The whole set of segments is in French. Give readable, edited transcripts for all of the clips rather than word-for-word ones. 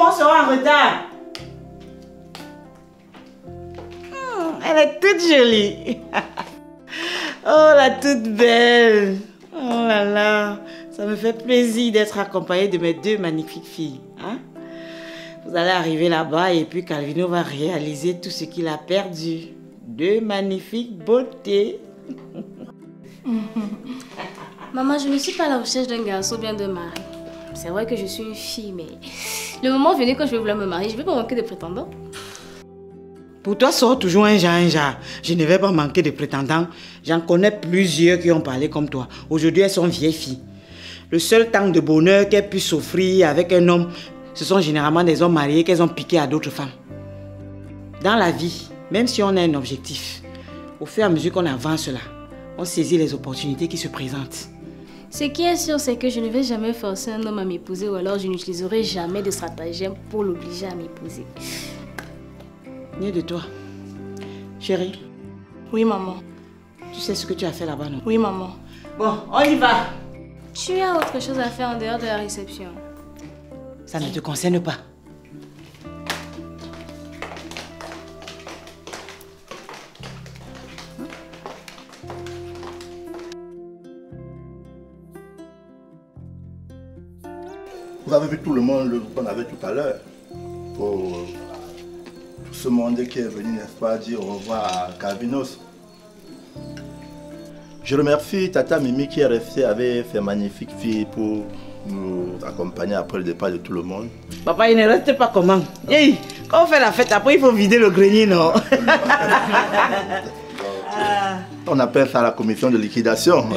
on sera en retard. Elle est toute jolie. Oh, la toute belle. Oh là là. Ça me fait plaisir d'être accompagnée de mes deux magnifiques filles. Hein? Vous allez arriver là-bas et puis Calvino va réaliser tout ce qu'il a perdu. Deux magnifiques beautés. Maman, je ne suis pas à la recherche d'un garçon ou bien d'un mari. C'est vrai que je suis une fille, mais le moment venu quand je vais vouloir me marier, je ne vais pas manquer de prétendants. Pour toi, sort toujours un genre. Je ne vais pas manquer de prétendants. J'en connais plusieurs qui ont parlé comme toi. Aujourd'hui, elles sont vieilles filles. Le seul temps de bonheur qu'elles puissent s'offrir avec un homme, ce sont généralement des hommes mariés qu'elles ont piqués à d'autres femmes. Dans la vie, même si on a un objectif, au fur et à mesure qu'on avance là, on saisit les opportunités qui se présentent. Ce qui est sûr, c'est que je ne vais jamais forcer un homme à m'épouser ou alors je n'utiliserai jamais de stratagème pour l'obliger à m'épouser. Ni de toi. Chérie. Oui, maman. Tu sais ce que tu as fait là-bas, non? Oui, maman. Bon, on y va. Tu as autre chose à faire en dehors de la réception? Ça ne te concerne pas. Vous avez vu tout le monde qu'on avait tout à l'heure. Pour tout ce monde qui est venu, n'est-ce pas, dire au revoir à Calvinos. Je remercie Tata Mimi qui est restée avec ses magnifiques filles pour nous accompagner après le départ de tout le monde. Papa, il ne reste pas comment. Hey, quand on fait la fête, après il faut vider le grenier, non? On appelle ça la commission de liquidation.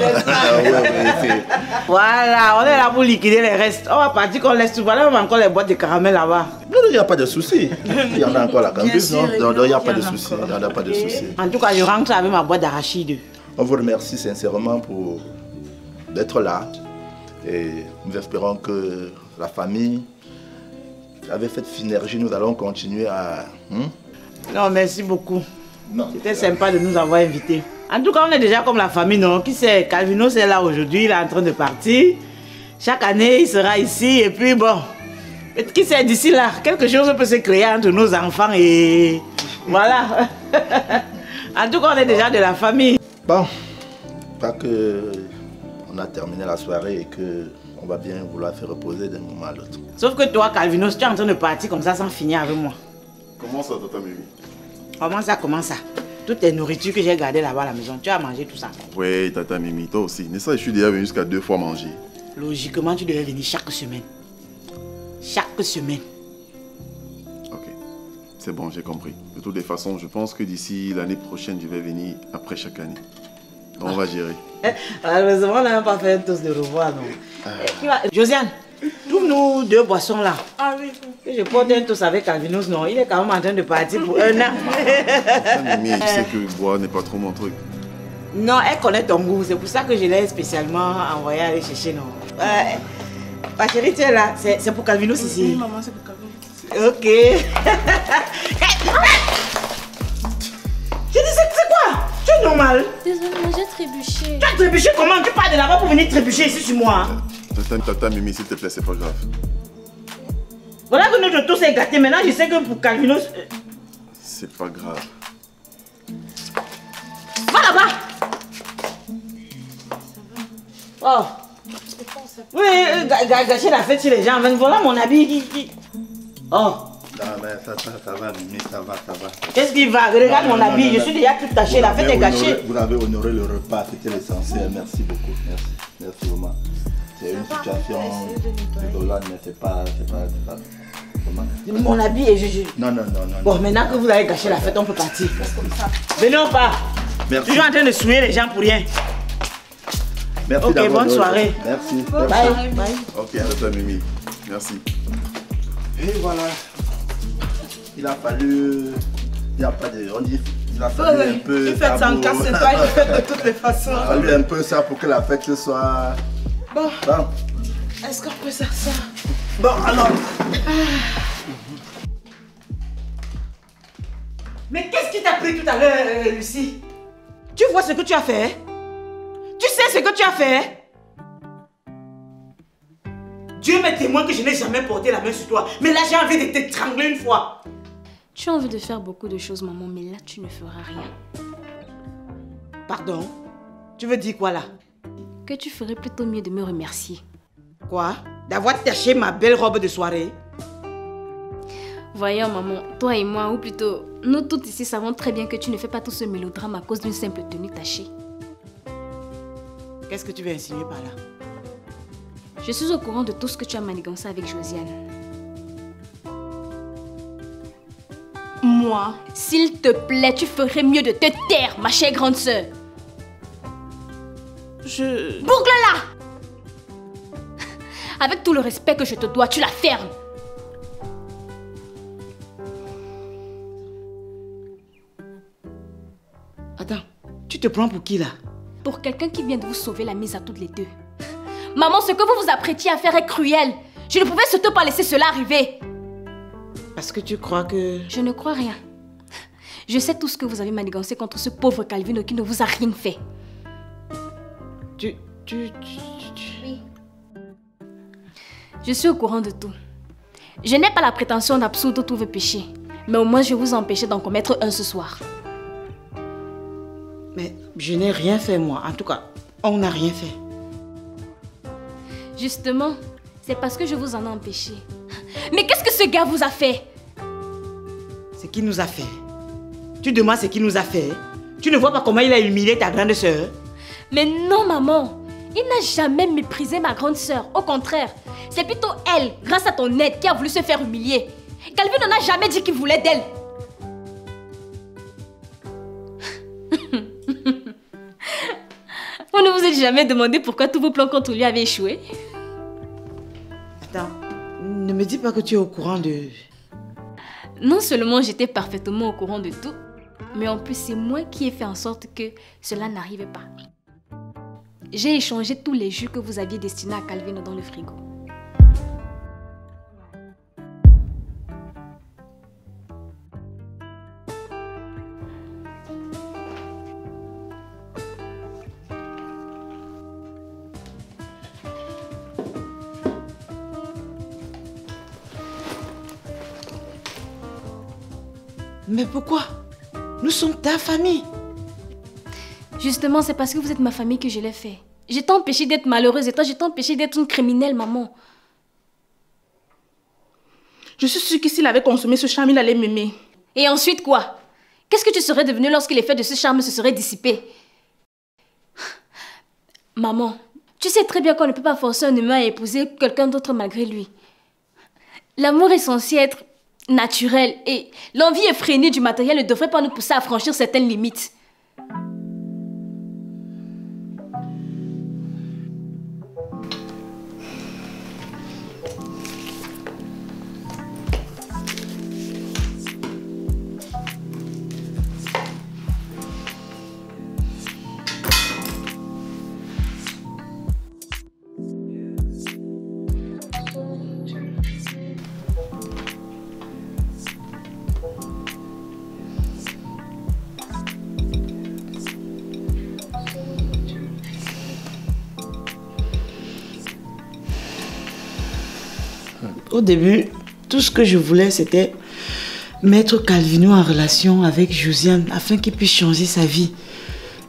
Voilà, on est là pour liquider les restes. On va partir qu'on laisse tout. Voilà, on a encore les boîtes de caramel là-bas. Non, il n'y a pas de souci. Il y en a encore la campus, non? Non, il n'y a pas de souci. Il n'y en a pas de souci. En tout cas, je rentre avec ma boîte d'arachide. On vous remercie sincèrement pour d'être là. Et nous espérons que la famille, avec cette synergie, nous allons continuer à... Non, merci beaucoup. C'était sympa de nous avoir invités. En tout cas, on est déjà comme la famille, non? Qui sait, Calvino c'est là aujourd'hui, il est en train de partir. Chaque année, il sera ici et puis bon. Et qui sait, d'ici là, quelque chose peut se créer entre nos enfants et... Voilà. En tout cas, on est déjà de la famille. Bon, pas que on a terminé la soirée et que on va bien vouloir se reposer d'un moment à l'autre. Sauf que toi, Calvino, tu es en train de partir comme ça sans finir avec moi. Comment ça, Tata Mimi? Comment ça? Toutes les nourritures que j'ai gardées là-bas à la maison, tu as mangé tout ça? Oui, Tata Mimi, toi aussi. Mais ça, je suis déjà venu jusqu'à 2 fois manger. Logiquement, tu devais venir chaque semaine. Chaque semaine. Ok, c'est bon, j'ai compris. De toutes les façons, je pense que d'ici l'année prochaine, je vais venir après chaque année. Donc, on va gérer. Heureusement, on n'a même pas fait un toast de revoir, non? Josiane, trouve-nous 2 boissons là. Ah oui. Que je porte un toast avec Calvinos, non? Il est quand même en train de partir pour 1 an. Mimi, tu sais que boire n'est pas trop mon truc. Non, elle connaît ton goût. C'est pour ça que je l'ai spécialement envoyé aller chercher, non? Ma chérie, tu es là. C'est pour Calvinos ici. Oui, maman, c'est pour Calvinos. Ok. Je dis, c'est quoi? Tu es normal? Désolée, mais j'ai trébuché. Tu as trébuché comment? Tu pars de là-bas pour venir trébucher ici sur moi? Tata Mimi, s'il te plaît, c'est pas grave. Voilà que notre toast est gâté. Maintenant, je sais que pour Calvinos... C'est pas grave. Va là-bas! Oh! Oui, gâcher la fête chez les gens. Voilà mon habit. Oh! Non, mais ça va, Mimi, ça va. Qu'est-ce qui va? Regarde mon habit, je suis déjà tout taché, la fête est gâchée. Vous avez honoré le repas, c'était l'essentiel. Merci beaucoup, merci vraiment. C'est une situation violente, mais c'est pas... Mon habit est jugé. Non. Bon, maintenant que vous avez gâché la fête, on peut partir. Venez, on part. Merci. Toujours en train de souiller les gens pour rien. Merci. Ok, bonne soirée. Merci. Bye. Ok, Tata Mimi, merci. Et voilà. Il a fallu... Il n'y a pas de... On dit... Il a fallu un peu... Une fête sans casse, c'est pas une fête de toutes les façons. Il a fallu un peu ça pour que la fête soit... Bon. Est-ce qu'on peut faire ça? Bon, alors... Mais qu'est-ce qui t'a pris tout à l'heure, Lucie? Tu vois ce que tu as fait? Tu sais ce que tu as fait? Dieu m'est témoin que je n'ai jamais porté la main sur toi. Mais là, j'ai envie de t'étrangler une fois. Tu as envie de faire beaucoup de choses, maman, mais là, tu ne feras rien. Pardon? Tu veux dire quoi là? Que tu ferais plutôt mieux de me remercier. Quoi? D'avoir taché ma belle robe de soirée? Voyons, maman, toi et moi, ou plutôt, nous toutes ici savons très bien que tu ne fais pas tout ce mélodrame à cause d'une simple tenue tachée. Qu'est-ce que tu veux insinuer par là? Je suis au courant de tout ce que tu as manigancé avec Josiane. Moi, s'il te plaît, tu ferais mieux de te taire, ma chère grande sœur. Boucle-la! Avec tout le respect que je te dois, tu la fermes. Attends, tu te prends pour qui là? Pour quelqu'un qui vient de vous sauver la mise à toutes les deux. Maman, ce que vous vous apprêtiez à faire est cruel. Je ne pouvais surtout pas laisser cela arriver. Parce que tu crois que... Je ne crois rien. Je sais tout ce que vous avez manigancé contre ce pauvre Calvino qui ne vous a rien fait. Oui. Je suis au courant de tout. Je n'ai pas la prétention d'absoudre tous vos péchés. Mais au moins, je vous empêche d'en commettre un ce soir. Mais je n'ai rien fait moi. En tout cas, on n'a rien fait. Justement, c'est parce que je vous en ai empêché. Mais qu'est-ce que ce gars vous a fait? Ce qu'il nous a fait. Tu demandes ce qu'il nous a fait. Tu ne vois pas comment il a humilié ta grande sœur? Mais non, maman. Il n'a jamais méprisé ma grande sœur. Au contraire, c'est plutôt elle, grâce à ton aide, qui a voulu se faire humilier. Calvin n'en a jamais dit qu'il voulait d'elle. Vous ne vous êtes jamais demandé pourquoi tous vos plans contre lui avaient échoué? Attends, ne me dis pas que tu es au courant de... Non seulement j'étais parfaitement au courant de tout, mais en plus c'est moi qui ai fait en sorte que cela n'arrive pas. J'ai échangé tous les jus que vous aviez destinés à Calvino dans le frigo. Mais pourquoi? Nous sommes ta famille. Justement, c'est parce que vous êtes ma famille que je l'ai fait. Je t'ai empêché d'être malheureuse et toi, je t'ai empêché d'être une criminelle, maman. Je suis sûre que s'il avait consommé ce charme, il allait m'aimer. Et ensuite quoi? Qu'est-ce que tu serais devenue lorsque l'effet de ce charme se serait dissipé? Maman, tu sais très bien qu'on ne peut pas forcer un humain à épouser quelqu'un d'autre malgré lui. L'amour est censé être naturel et l'envie effrénée du matériel ne devrait pas nous pousser à franchir certaines limites. Au début, tout ce que je voulais, c'était mettre Calvino en relation avec Josiane afin qu'il puisse changer sa vie.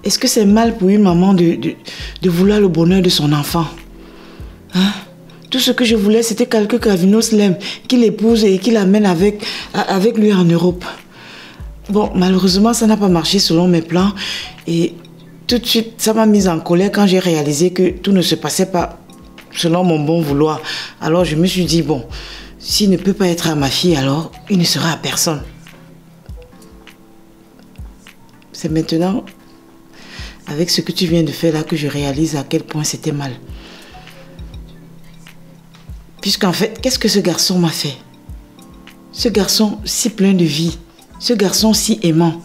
Est-ce que c'est mal pour une maman de vouloir le bonheur de son enfant? Hein? Tout ce que je voulais, c'était que Calvino l'aime, qu'il l'épouse et qu'il l'amène avec lui en Europe. Bon, malheureusement, ça n'a pas marché selon mes plans. Et tout de suite, ça m'a mise en colère quand j'ai réalisé que tout ne se passait pas selon mon bon vouloir. Alors je me suis dit, bon, s'il ne peut pas être à ma fille, alors il ne sera à personne. C'est maintenant, avec ce que tu viens de faire là, que je réalise à quel point c'était mal. Puisqu'en fait, qu'est-ce que ce garçon m'a fait? Ce garçon si plein de vie, ce garçon si aimant,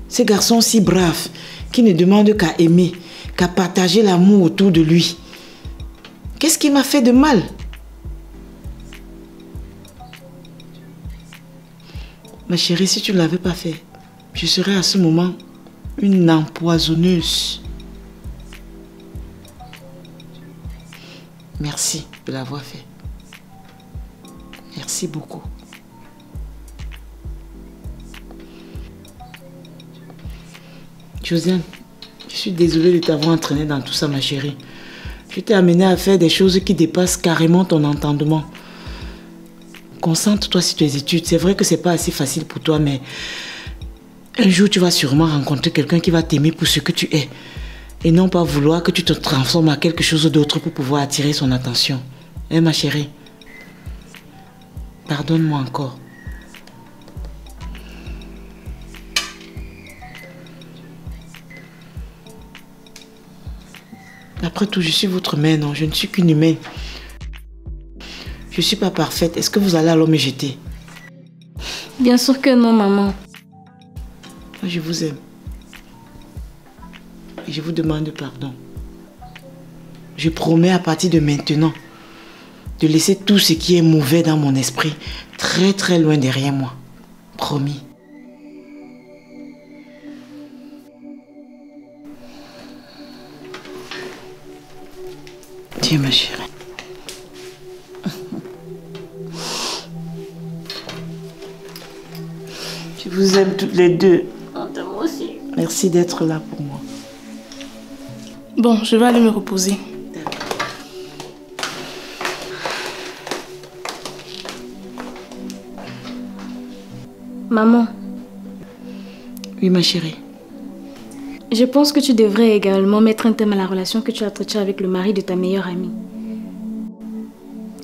ce garçon si brave, qui ne demande qu'à aimer, qu'à partager l'amour autour de lui. Qu'est-ce qui m'a fait de mal? Ma chérie, si tu ne l'avais pas fait, je serais à ce moment une empoisonneuse. Merci de l'avoir fait. Merci beaucoup. Josiane, je suis désolée de t'avoir entraînée dans tout ça, ma chérie. Je t'ai amenée à faire des choses qui dépassent carrément ton entendement. Concentre-toi sur tes études. C'est vrai que c'est pas assez facile pour toi, mais un jour, tu vas sûrement rencontrer quelqu'un qui va t'aimer pour ce que tu es. Et non pas vouloir que tu te transformes en quelque chose d'autre pour pouvoir attirer son attention. Hein, ma chérie? Pardonne-moi encore. Après tout, je suis votre mère, non? Je ne suis qu'une humaine. Je ne suis pas parfaite. Est-ce que vous allez alors me jeter? Bien sûr que non, maman. Je vous aime. Et je vous demande pardon. Je promets à partir de maintenant de laisser tout ce qui est mauvais dans mon esprit très très loin derrière moi. Promis. Tiens, ma chérie. Je vous aime toutes les deux. Moi aussi. Merci d'être là pour moi. Bon, je vais aller me reposer. Maman. Oui, ma chérie. Je pense que tu devrais également mettre un terme à la relation que tu entretiens avec le mari de ta meilleure amie.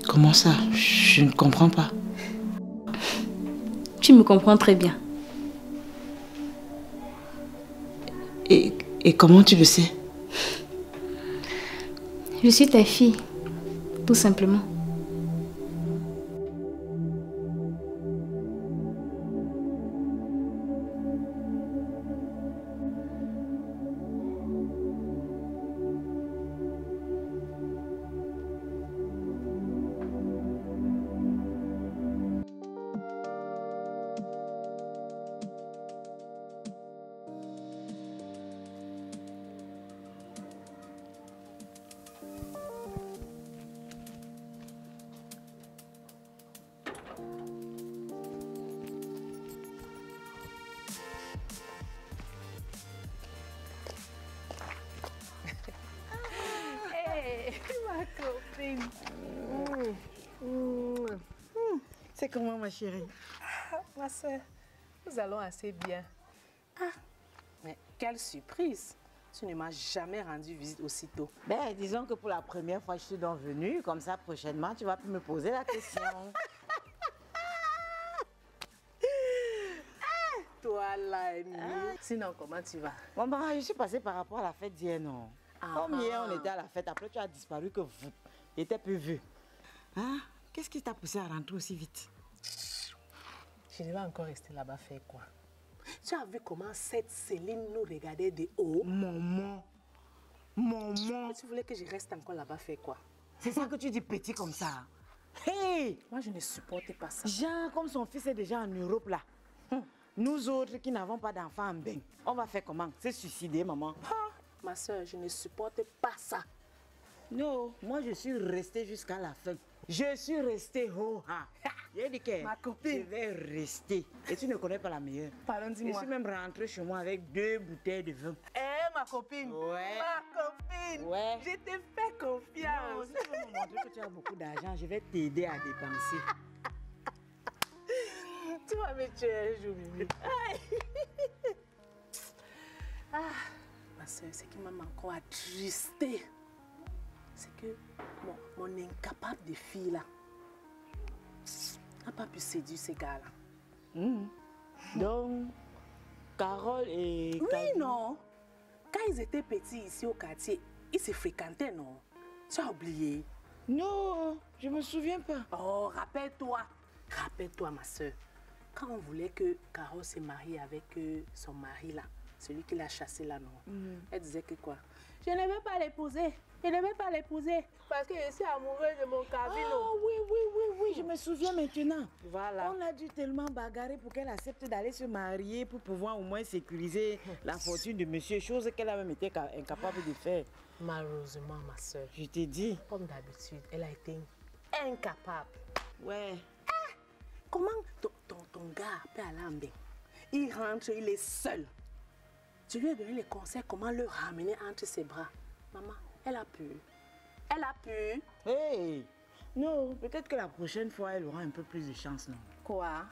Comment ça? Je ne comprends pas. Tu me comprends très bien. Et comment tu le sais? Je suis ta fille, tout simplement. C'est comment, ma chérie? Ma soeur, nous allons assez bien. Ah, mais quelle surprise! Tu ne m'as jamais rendu visite aussitôt. Ben, disons que pour la première fois, je suis donc venue. Comme ça, prochainement, tu vas plus me poser la question. Toi là, Amy. Sinon, comment tu vas? Maman, je suis passée par rapport à la fête d'hier, non? Comme hier, on était à la fête. Après, tu as disparu que vous n'étiez plus vu. Hein? Qu'est-ce qui t'a poussé à rentrer aussi vite? Je ne vais encore rester là-bas faire quoi? Tu as vu comment cette Céline nous regardait de haut? Maman. Tu voulais que je reste encore là-bas faire quoi? C'est ça que tu dis petit comme ça? Hey! Moi, je ne supporte pas ça. Jean, comme son fils est déjà en Europe là. Nous autres qui n'avons pas d'enfants en bain, on va faire comment? Se suicider, maman? Ah, ma soeur, je ne supporte pas ça. Non, moi je suis restée jusqu'à la fin. Je suis restée J'ai dit que ma copine, je vais rester. Et tu ne connais pas la meilleure. Pardon, dis-moi. Je suis même rentrée chez moi avec 2 bouteilles de vin. Eh, ma copine. Ouais. Ma copine. Ouais. Je te fais confiance. Non, si tu veux me montrer que tu as beaucoup d'argent, je vais t'aider à dépenser. Tu vas me tuer un jour, Mimi. Ma soeur, ce qui m'a encore attristé, c'est que mon incapable de fille là n'a pas pu séduire ces gars-là. Donc, Carole et... Oui, non. Quand ils étaient petits ici au quartier, ils se fréquentaient, non? Tu as oublié? Non, je me souviens pas. Oh, rappelle-toi. Rappelle-toi, ma soeur. Quand on voulait que Carole se marie avec son mari là, celui qui l'a chassé là, non? Elle disait que quoi? Je ne vais pas l'épouser. Je ne vais pas l'épouser parce que je suis amoureuse de mon Cavino. Oh oui, je me souviens maintenant. Voilà. On a dû tellement bagarrer pour qu'elle accepte d'aller se marier pour pouvoir au moins sécuriser la fortune de monsieur, chose qu'elle a même été incapable de faire. Malheureusement, ma soeur, Je t'ai dit. comme d'habitude, elle a été incapable. Ouais. comment ton gars peut aller en bain? Il rentre, il est seul. Tu lui as donné les conseils comment le ramener entre ses bras. Maman, elle a pu. Elle a pu. Hey! Non, peut-être que la prochaine fois, elle aura un peu plus de chance, non? Quoi?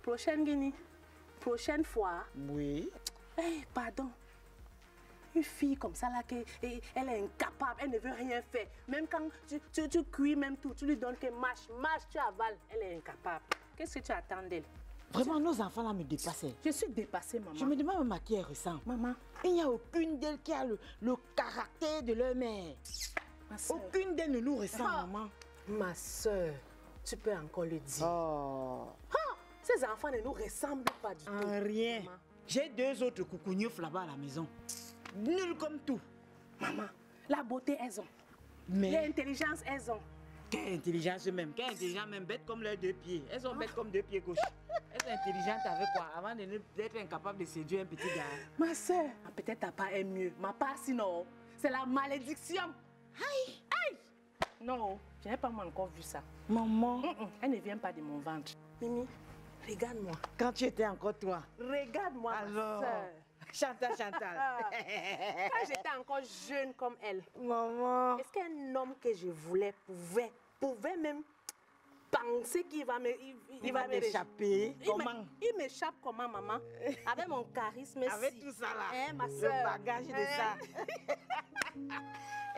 Prochaine Guinée? Prochaine fois? Oui. Hey, pardon. Une fille comme ça, là, elle est incapable, elle ne veut rien faire. Même quand tu cuis même tout, tu lui donnes que mâche, tu avales, elle est incapable. Qu'est-ce que tu attends d'elle? Vraiment, nos enfants là me dépassaient. Je suis dépassée, maman. Je me demande même à qui elle ressemble. Maman. Il n'y a aucune d'elles qui a le caractère de leur mère. Aucune d'elles ne nous ressemble, maman. Ma soeur, tu peux encore le dire. Oh. Ces enfants ne nous ressemblent pas du tout. En rien. Maman. J'ai 2 autres coucougnoufs là-bas à la maison. Nul comme tout. Maman, la beauté, elles ont. Mais... L'intelligence, elles ont. Quelle intelligence même. Quelle intelligence même. Bêtes comme leurs 2 pieds. Elles sont bêtes comme 2 pieds gauche. Elles sont intelligentes avec quoi? Avant d'être incapables de séduire un petit gars. Ma soeur, peut-être ta part est mieux. Ma part, sinon, c'est la malédiction. Aïe! Aïe! Non, je n'ai pas encore vu ça. Maman. Elle ne vient pas de mon ventre. Mimi, regarde-moi. Quand tu étais encore toi. Regarde-moi, alors, ma soeur. Chantal. Quand j'étais encore jeune comme elle. Maman. Est-ce qu'un homme que je voulais pouvait même penser qu'il va m'échapper? Comment? Il m'échappe comment, maman? Avec mon charisme. Avec tout ça là. Hein, ma soeur. Le bagage de ça.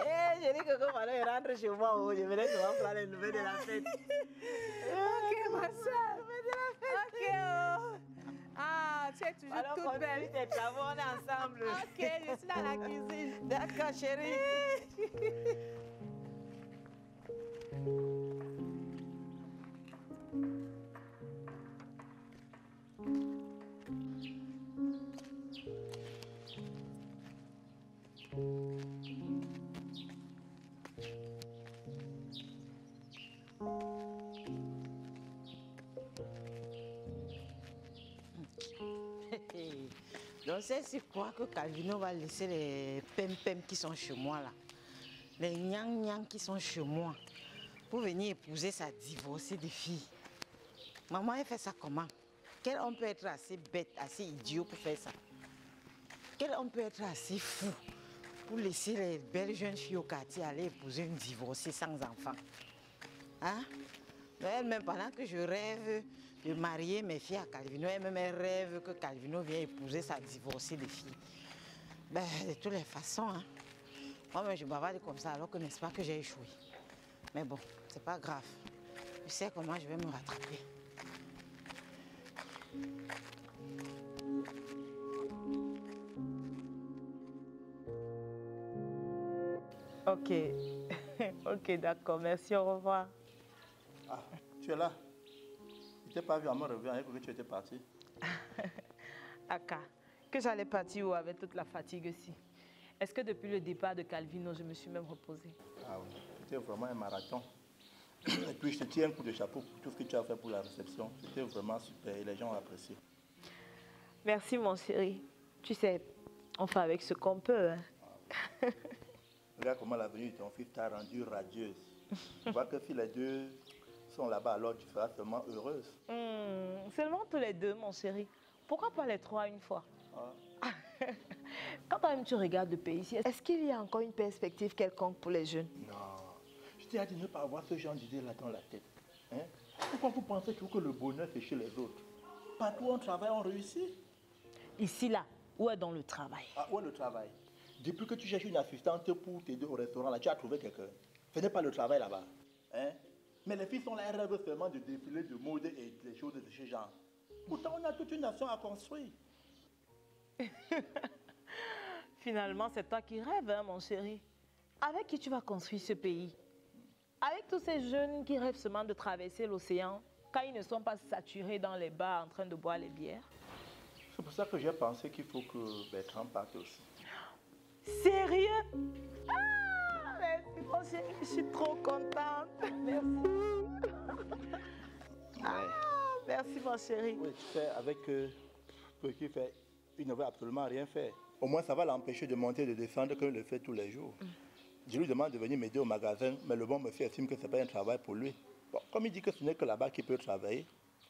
Eh, j'ai dit que quand je rentre chez moi, je vais laisser prendre les nouvelles de la fête. Ok, ma soeur. Ok, oh. Ah, tu es toujours alors, toute belle. Tes travaux, on est ensemble. Ok, je suis dans la cuisine. D'accord, chérie. Donc c'est quoi que Calvino va laisser les pem-pem qui sont chez moi là, les nyang-nyang qui sont chez moi, pour venir épouser sa divorcée de fille. Maman, elle fait ça comment? Quel homme peut être assez bête, assez idiot pour faire ça? Quel homme peut être assez fou pour laisser les belles jeunes filles au quartier aller épouser une divorcée sans enfant? Hein? Elle-même, pendant que je rêve de marier mes filles à Calvino, elle-même rêve que Calvino vienne épouser sa divorcée de fille. Ben, de toutes les façons, hein. Moi-même, je bavarde comme ça, alors que n'est-ce pas que j'ai échoué. Mais bon, c'est pas grave. Je sais comment je vais me rattraper. Ok. Ok, d'accord. Merci, au revoir. Ah, tu es là? Je t'ai pas vu à me revenir et que tu étais parti. Aka, que j'allais partir où avec toute la fatigue ici. Est-ce que depuis le départ de Calvino, je me suis même reposée? Ah oui, c'était vraiment un marathon. Et puis je te tiens un coup de chapeau pour tout ce que tu as fait pour la réception. C'était vraiment super et les gens ont apprécié. Merci mon chéri. Tu sais, on fait avec ce qu'on peut. Hein. Ah, oui. Regarde comment la venue de ton fils t'a rendue radieuse. Tu vois que si les deux sont là-bas, alors tu seras seulement heureuse. Seulement tous les deux, mon chéri. Pourquoi pas les trois une fois? Ah. Quand même tu regardes le pays ici, est-ce qu'il y a encore une perspective quelconque pour les jeunes? Non. Je t'ai dit de ne pas avoir ce genre d'idée là dans la tête. Hein? Pourquoi vous pensez toujours que le bonheur c'est chez les autres? Partout où on travaille, on réussit. Ici, là, où est dans le travail? Ah, où est le travail? Depuis que tu cherches une assistante pour t'aider au restaurant, là, tu as trouvé quelqu'un. Ce n'est pas le travail là-bas. Hein? Mais les filles sont là, elles rêvent seulement de défiler de mode et des choses de ce genre. Pourtant, on a toute une nation à construire. Finalement, c'est toi qui rêves, hein, mon chéri. Avec qui tu vas construire ce pays? Avec tous ces jeunes qui rêvent seulement de traverser l'océan, quand ils ne sont pas saturés dans les bars en train de boire les bières? C'est pour ça que j'ai pensé qu'il faut que Bertrand parte aussi. Sérieux? Ah, merci mon chéri, je suis trop contente. Merci. Ah, merci mon chéri. Oui, tu sais, avec ce qu'il fait, il ne veut absolument rien faire. Au moins, ça va l'empêcher de monter et de descendre comme il le fait tous les jours. Je lui demande de venir m'aider au magasin, mais le bon monsieur estime que ce n'est pas un travail pour lui. Bon, comme il dit que ce n'est que là-bas qu'il peut travailler,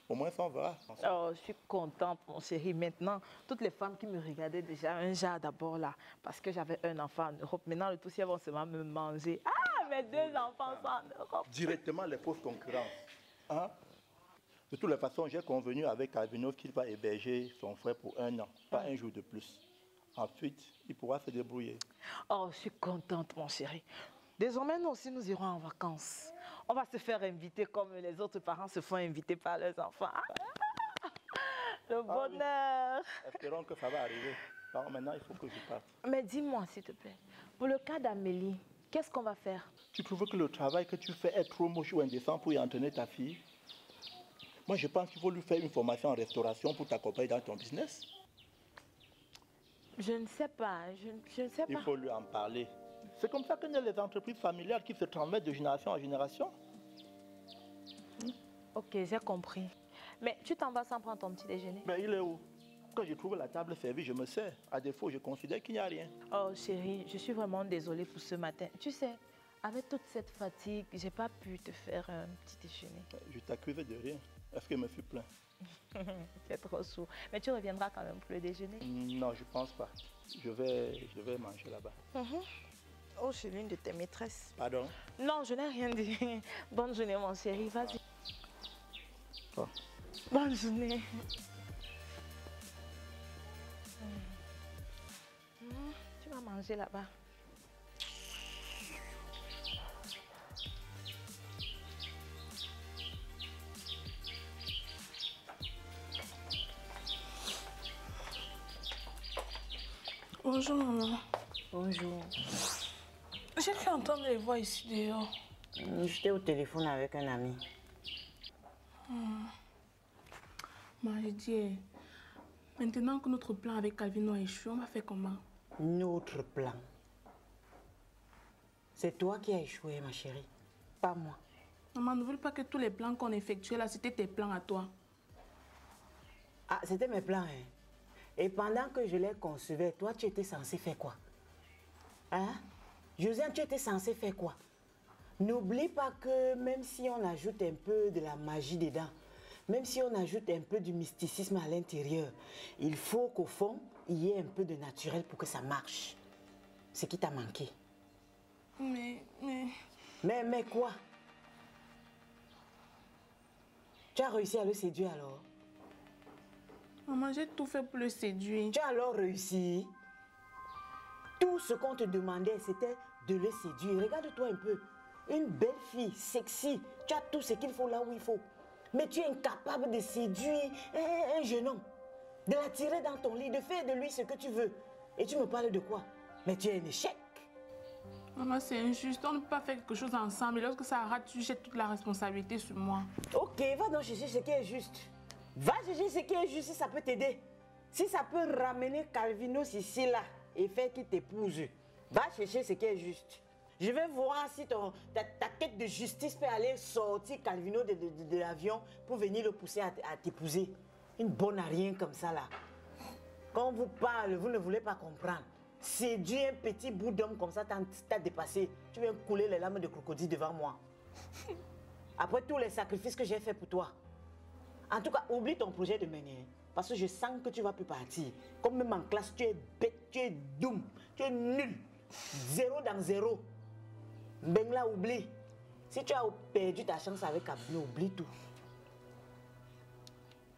au moins ça on verra. Oh, je suis contente, mon chéri. Maintenant, toutes les femmes qui me regardaient déjà, un genre d'abord là, parce que j'avais un enfant en Europe. Maintenant, le tout, elles vont seulement me manger. Ah, mes 2 enfants sont en Europe. Directement les fausses concurrences. Hein? De toutes les façons, j'ai convenu avec Calvino qu'il va héberger son frère pour 1 an, pas un jour de plus. Ensuite, il pourra se débrouiller. Oh, je suis contente, mon chéri. Désormais, nous aussi, nous irons en vacances. On va se faire inviter comme les autres parents se font inviter par leurs enfants. Ah, le bonheur. Oui. Espérons que ça va arriver. Alors maintenant, il faut que je parte. Mais dis-moi, s'il te plaît, pour le cas d'Amélie, qu'est-ce qu'on va faire? Tu trouves que le travail que tu fais est trop moche ou indécent pour y entraîner ta fille? Moi, je pense qu'il faut lui faire une formation en restauration pour t'accompagner dans ton business. Je ne sais pas, je ne sais pas. Il faut lui en parler. C'est comme ça que naissent les entreprises familiales qui se transmettent de génération en génération. Ok, j'ai compris. Mais tu t'en vas sans prendre ton petit déjeuner? Mais il est où? Quand je trouve la table servie, je me sers. À défaut, je considère qu'il n'y a rien. Oh chérie, je suis vraiment désolée pour ce matin. Tu sais, avec toute cette fatigue, j'ai pas pu te faire un petit déjeuner. Je t'accuse de rien. Est-ce que je me suis plaint? C'est trop sourd. Mais tu reviendras quand même pour le déjeuner? Non, je pense pas. Je vais manger là-bas. Oh, je suis l'une de tes maîtresses. Pardon? Non, je n'ai rien dit. Bonne journée, mon chéri. Vas-y. Oh. Bonne journée. Tu vas manger là-bas. Bonjour, maman. Bonjour. J'ai cru entendre les voix ici dehors. J'étais au téléphone avec un ami. Moi, j'ai dit, maintenant que notre plan avec Calvino a échoué, on va faire comment? Notre plan. C'est toi qui as échoué, ma chérie. Pas moi. Maman, ne veut pas que tous les plans qu'on effectuait là, c'était tes plans à toi. Ah, c'était mes plans, hein. Et pendant que je les concevais, toi, tu étais censé faire quoi? Hein? Josiane, tu étais censé faire quoi? N'oublie pas que même si on ajoute un peu de la magie dedans, même si on ajoute un peu du mysticisme à l'intérieur, il faut qu'au fond, il y ait un peu de naturel pour que ça marche. Ce qui t'a manqué. Mais quoi? Tu as réussi à le séduire alors? Maman, j'ai tout fait pour le séduire. Tu as alors réussi? Tout ce qu'on te demandait, c'était de le séduire. Regarde-toi un peu. Une belle fille, sexy. Tu as tout ce qu'il faut là où il faut. Mais tu es incapable de séduire un jeune homme. De l'attirer dans ton lit, de faire de lui ce que tu veux. Et tu me parles de quoi? Mais tu es un échec. Maman, c'est injuste. On ne peut pas faire quelque chose ensemble. Et lorsque ça rate, tu jettes toute la responsabilité sur moi. Ok, va donc chercher ce qui est juste. Va chercher ce qui est juste si ça peut t'aider. Si ça peut ramener Calvino ici là et faire qu'il t'épouse. Va chercher ce qui est juste. Je vais voir si ta quête de justice peut aller sortir Calvino de l'avion pour venir le pousser à t'épouser. Une bonne à rien comme ça là. Quand on vous parle, vous ne voulez pas comprendre. Séduire un petit bout d'homme comme ça, t'as dépassé. Tu viens couler les larmes de crocodile devant moi. Après tous les sacrifices que j'ai fait pour toi. En tout cas, oublie ton projet de mener. Parce que je sens que tu ne vas plus partir. Comme même en classe, tu es bête, tu es doum, tu es nul. 0 dans 0. Bengla, oublie. Si tu as perdu ta chance avec Calvino, oublie tout.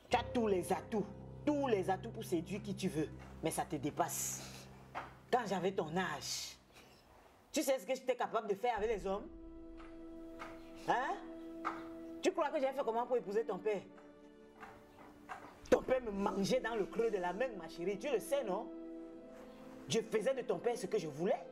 Tu as tous les atouts pour séduire qui tu veux. Mais ça te dépasse. Quand j'avais ton âge, tu sais ce que j'étais capable de faire avec les hommes? Hein? Tu crois que j'ai fait comment pour épouser ton père? Ton père me mangeait dans le creux de la main, ma chérie. Tu le sais, non? Je faisais de ton père ce que je voulais.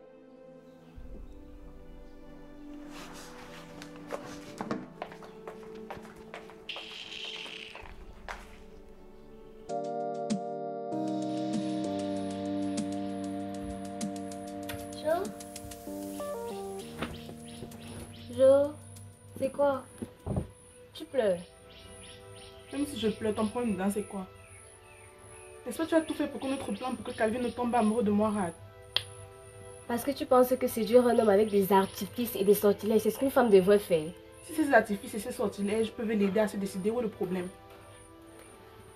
Jo, c'est quoi? Tu pleures? Même si je pleure, ton problème dedans, c'est quoi? Est-ce que tu as tout fait pour que notre plan, pour que Calvin ne tombe amoureux de moi, Rad? Parce que tu penses que séduire un homme avec des artifices et des sortilèges, c'est ce qu'une femme devrait faire. Si ces artifices et ces sortilèges peuvent l'aider à se décider, où est le problème?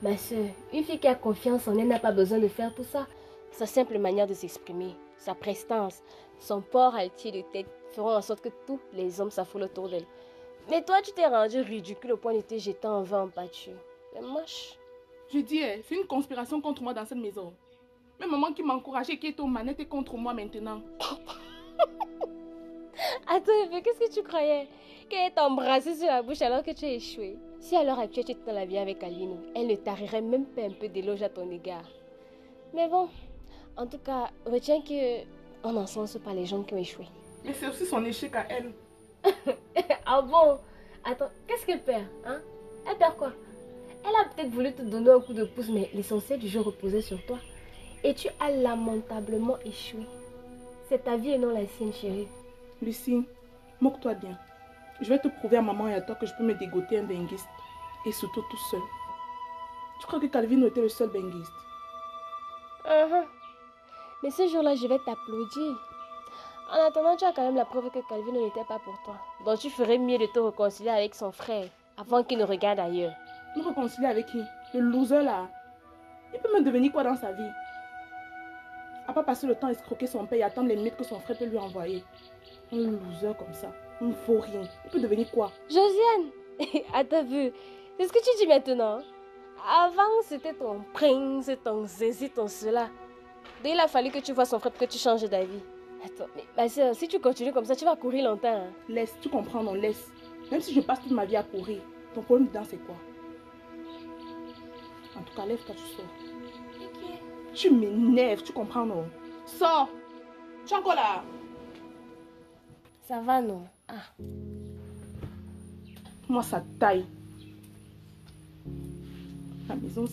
Ma soeur, une fille qui a confiance en elle n'a pas besoin de faire tout ça. Sa simple manière de s'exprimer, sa prestance, son port altier de tête feront en sorte que tous les hommes s'affolent autour d'elle. Mais toi, tu t'es rendu ridicule au point de te jeter en vain en pâture. C'est moche. Je dis, c'est une conspiration contre moi dans cette maison. Même maman qui m'encourageait, qui est aux manettes, est contre moi maintenant. Attends, mais qu'est-ce que tu croyais? Qu'elle t'embrassait sur la bouche alors que tu as échoué. Si à l'heure actuelle tu étais dans la vie avec Calvino, elle ne tarirait même pas un peu d'éloge à ton égard. Mais bon, en tout cas, retiens qu'on n'encense pas les gens qui ont échoué. Mais c'est aussi son échec à elle. Ah bon? Attends, qu'est-ce qu'elle perd, hein? Elle perd quoi? Elle a peut-être voulu te donner un coup de pouce, mais l'essentiel du jeu reposait sur toi. Et tu as lamentablement échoué. C'est ta vie et non la sienne, chérie. Lucie, moque-toi bien. Je vais te prouver à maman et à toi que je peux me dégoter un benguiste. Et surtout tout seul. Tu crois que Calvino était le seul benguiste? Mais ce jour-là, je vais t'applaudir. En attendant, tu as quand même la preuve que Calvino n'était pas pour toi. Donc tu ferais mieux de te réconcilier avec son frère avant qu'il ne regarde ailleurs. Me réconcilier avec qui? Le loser là. Il peut me devenir quoi dans sa vie? À pas passer le temps à escroquer son père et attendre les miettes que son frère peut lui envoyer. Un loser comme ça. Il ne faut rien. Il peut devenir quoi? Josiane, attends vu. C'est ce que tu dis maintenant. Avant, c'était ton prince, ton zézi, ton cela. Dès il a fallu que tu vois son frère pour que tu changes d'avis. Attends, mais ma soeur, si tu continues comme ça, tu vas courir longtemps. Hein? Laisse, tu comprends, non, laisse. Même si je passe toute ma vie à courir, ton problème dedans, c'est quoi? En tout cas, lève-toi, tu sors. Ok. Tu m'énerves, tu comprends, non? Sors! Tu es encore là? Ça va, non? Ah. Moi, ça taille. La maison,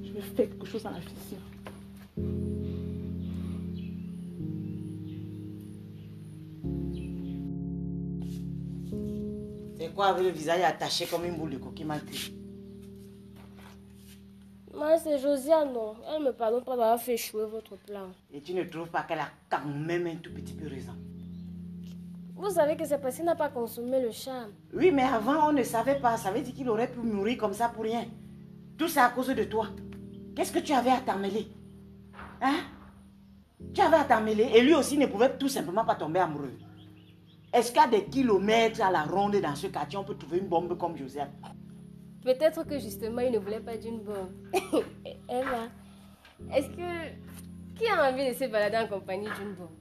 je vais faire quelque chose à la fissure. C'est quoi avec le visage attaché comme une boule de coquille mal cuite? Moi, c'est Josiane, non. Elle ne me pardonne pas d'avoir fait échouer votre plan. Et tu ne trouves pas qu'elle a quand même un tout petit peu raison? Vous savez que c'est parce qu'il n'a pas consommé le charme. Oui, mais avant, on ne savait pas. Ça veut dire qu'il aurait pu mourir comme ça pour rien. Tout ça à cause de toi. Qu'est-ce que tu avais à t'emmêler? Hein? Tu avais à t'emmêler et lui aussi ne pouvait tout simplement pas tomber amoureux. Est-ce qu'à des kilomètres à la ronde dans ce quartier, on peut trouver une bombe comme Joseph? Peut-être que justement, il ne voulait pas d'une bombe. Eva, est-ce que... Qui a envie de se balader en compagnie d'une bombe?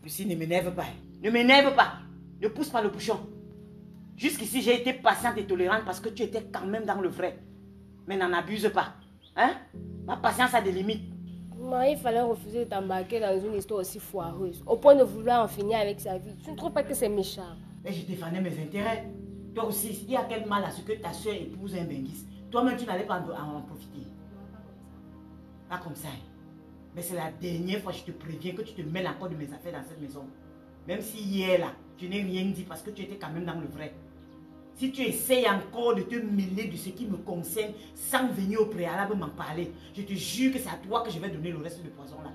Lucie, ne m'énerve pas. Ne m'énerve pas. Ne pousse pas le bouchon. Jusqu'ici, j'ai été patiente et tolérante parce que tu étais quand même dans le vrai. Mais n'en abuse pas. Hein? Ma patience a des limites. Moi, il fallait refuser de t'embarquer dans une histoire aussi foireuse, au point de vouloir en finir avec sa vie. Tu ne trouves pas que c'est méchant? Mais je défendais mes intérêts. Toi aussi, il y a quel mal à ce que ta soeur épouse un benguiste? Toi-même, tu n'allais pas en profiter. Pas comme ça. Mais c'est la dernière fois, je te préviens, que tu te mêles encore de mes affaires dans cette maison. Même si hier, là, tu n'as rien dit parce que tu étais quand même dans le vrai. Si tu essayes encore de te mêler de ce qui me concerne sans venir au préalable m'en parler, je te jure que c'est à toi que je vais donner le reste du poison là.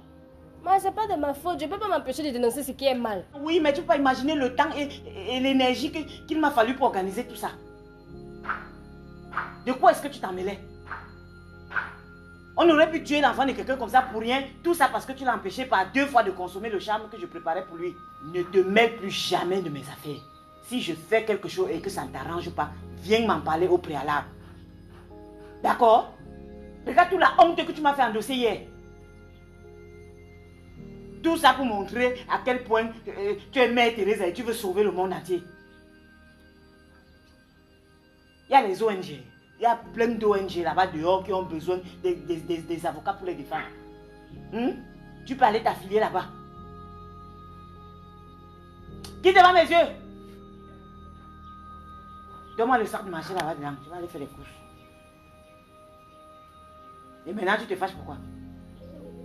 Moi, c'est pas de ma faute. Je ne peux pas m'empêcher de dénoncer ce qui est mal. Oui, mais tu peux pas imaginer le temps et l'énergie qu'il m'a fallu pour organiser tout ça. De quoi est-ce que tu t'en mêlais? On aurait pu tuer l'enfant de quelqu'un comme ça pour rien. Tout ça parce que tu l'as empêché par 2 fois de consommer le charme que je préparais pour lui. Ne te mêle plus jamais de mes affaires. Si je fais quelque chose et que ça ne t'arrange pas, viens m'en parler au préalable. D'accord? Regarde toute la honte que tu m'as fait endosser hier. Tout ça pour montrer à quel point tu es Mère Teresa et tu veux sauver le monde entier. Il y a les ONG. Il y a plein d'ONG là-bas dehors qui ont besoin des avocats pour les défendre. Tu peux aller t'affilier là-bas. Quitte devant mes yeux. Donne-moi le sac de marché là-bas dedans. Tu vas aller faire les courses. Et maintenant tu te fâches pourquoi?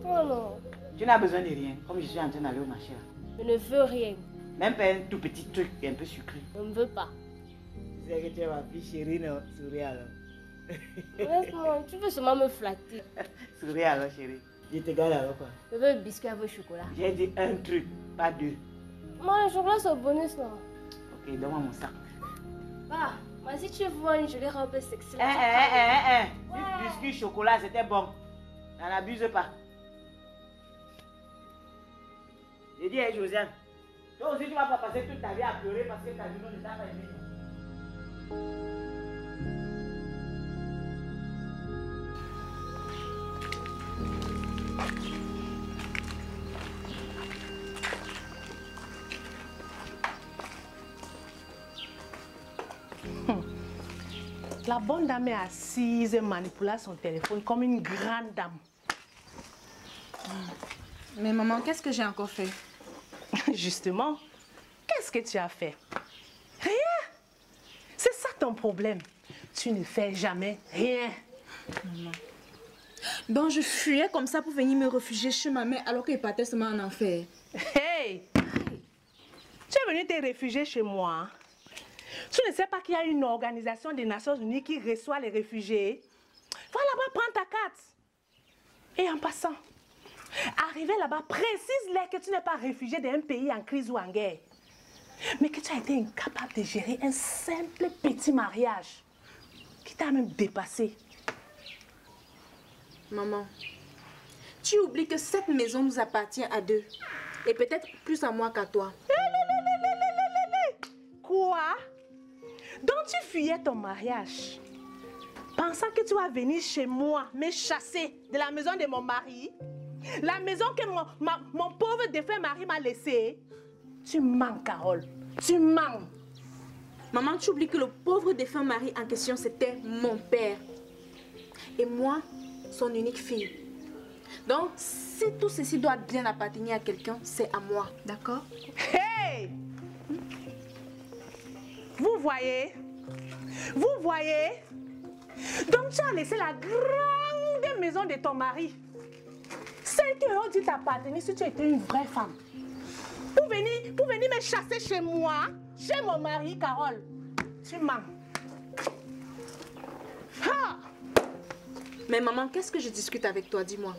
Oh non. Tu n'as besoin de rien, comme je suis en train d'aller au marché là. Je ne veux rien. Même pas un tout petit truc un peu sucré. Je ne veux pas. C'est que tu es ma fille chérie, non? Souris alors. Laisse-moi, tu veux seulement me flatter. Souris alors chérie. Je te garde alors quoi? Je veux un biscuit avec chocolat. J'ai dit un truc, pas 2. Moi, le chocolat, c'est au bonus, là. Ok, donne-moi mon sac. Bah, moi, si tu vois une jolie robe sexy, là. Ouais. Biscuit, chocolat, c'était bon. N'en abuse pas. J'ai dit, Josiane, toi aussi, tu vas pas passer toute ta vie à pleurer parce que ta vie ne t'a pas aimé. La bonne dame est assise et manipule son téléphone comme une grande dame. Mais maman, qu'est-ce que j'ai encore fait? Justement, qu'est-ce que tu as fait? Rien. C'est ça ton problème. Tu ne fais jamais rien. Maman. Donc je fuyais comme ça pour venir me réfugier chez ma mère alors qu'elle partait seulement en enfer. Hey! Tu es venu te réfugier chez moi. Tu ne sais pas qu'il y a une organisation des Nations Unies qui reçoit les réfugiés? Va là-bas prendre ta carte. Et en passant, arrivé là-bas, précise-leur que tu n'es pas réfugié d'un pays en crise ou en guerre. Mais que tu as été incapable de gérer un simple petit mariage qui t'a même dépassé. Maman, tu oublies que cette maison nous appartient à deux. Et peut-être plus à moi qu'à toi. Quoi? Donc tu fuyais ton mariage, pensant que tu vas venir chez moi me chasser de la maison de mon mari, la maison que mon pauvre défunt mari m'a laissée. Tu mens, Carole, tu mens. Maman, tu oublies que le pauvre défunt mari en question, c'était mon père. Et moi, son unique fille. Donc, si tout ceci doit bien appartenir à quelqu'un, c'est à moi, d'accord? Hey! Vous voyez? Vous voyez? Donc tu as laissé la grande maison de ton mari, celle qui aurait dû t'appartenir si tu étais une vraie femme, pour venir me chasser chez moi, chez mon mari, Carole. Tu mens. Ha! Mais maman, qu'est-ce que je discute avec toi, dis-moi?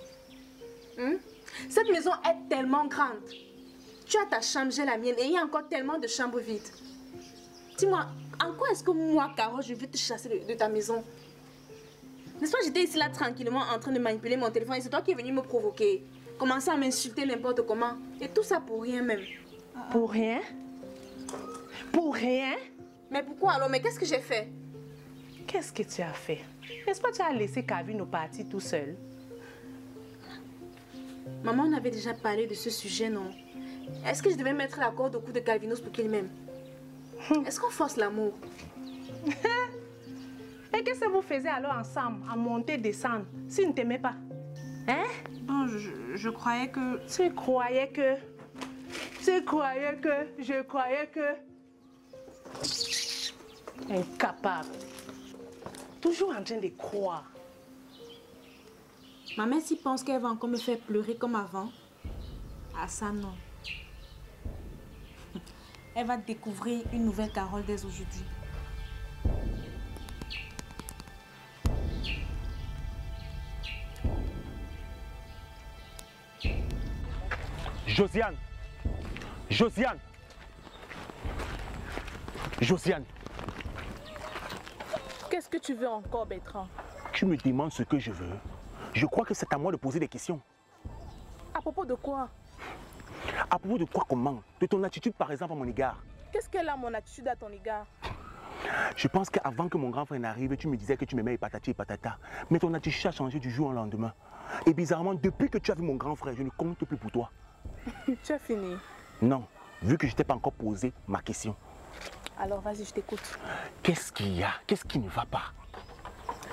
Cette maison est tellement grande. Tu as ta chambre, j'ai la mienne, et il y a encore tellement de chambres vides. Dis-moi, en quoi est-ce que moi, Carole, je veux te chasser de ta maison? N'est-ce pas, j'étais ici là tranquillement en train de manipuler mon téléphone et c'est toi qui es venu me provoquer. Commencer à m'insulter n'importe comment. Et tout ça pour rien même. Pour rien? Pour rien? Mais pourquoi alors? Mais qu'est-ce que j'ai fait? Qu'est-ce que tu as fait? N'est-ce pas que tu as laissé Calvin partir tout seul? Maman, on avait déjà parlé de ce sujet, non? Est-ce que je devais mettre la corde au cou de Calvinos pour qu'il m'aime? Est-ce qu'on force l'amour? Et qu'est-ce que vous faisiez alors ensemble, à monter, descendre, s'il ne t'aimait pas? Hein? Bon, je croyais que... Tu croyais que... Tu croyais que... Je croyais que... Incapable. Toujours en train de croire. Ma mère s'y pense qu'elle va encore me faire pleurer comme avant. Ah ça non. Elle va découvrir une nouvelle Carole dès aujourd'hui. Josiane! Josiane! Josiane! Qu'est-ce que tu veux encore, Bertrand? Tu me demandes ce que je veux. Je crois que c'est à moi de poser des questions. À propos de quoi? À propos de quoi, comment? De ton attitude, par exemple, à mon égard. Qu'est-ce qu'elle a, mon attitude à ton égard? Je pense qu'avant que mon grand frère n'arrive, tu me disais que tu m'aimais et patati et patata. Mais ton attitude a changé du jour au lendemain. Et bizarrement, depuis que tu as vu mon grand frère, je ne compte plus pour toi. Tu as fini? Non, vu que je ne t'ai pas encore posé ma question. Alors vas-y, je t'écoute. Qu'est-ce qu'il y a? Qu'est-ce qui ne va pas?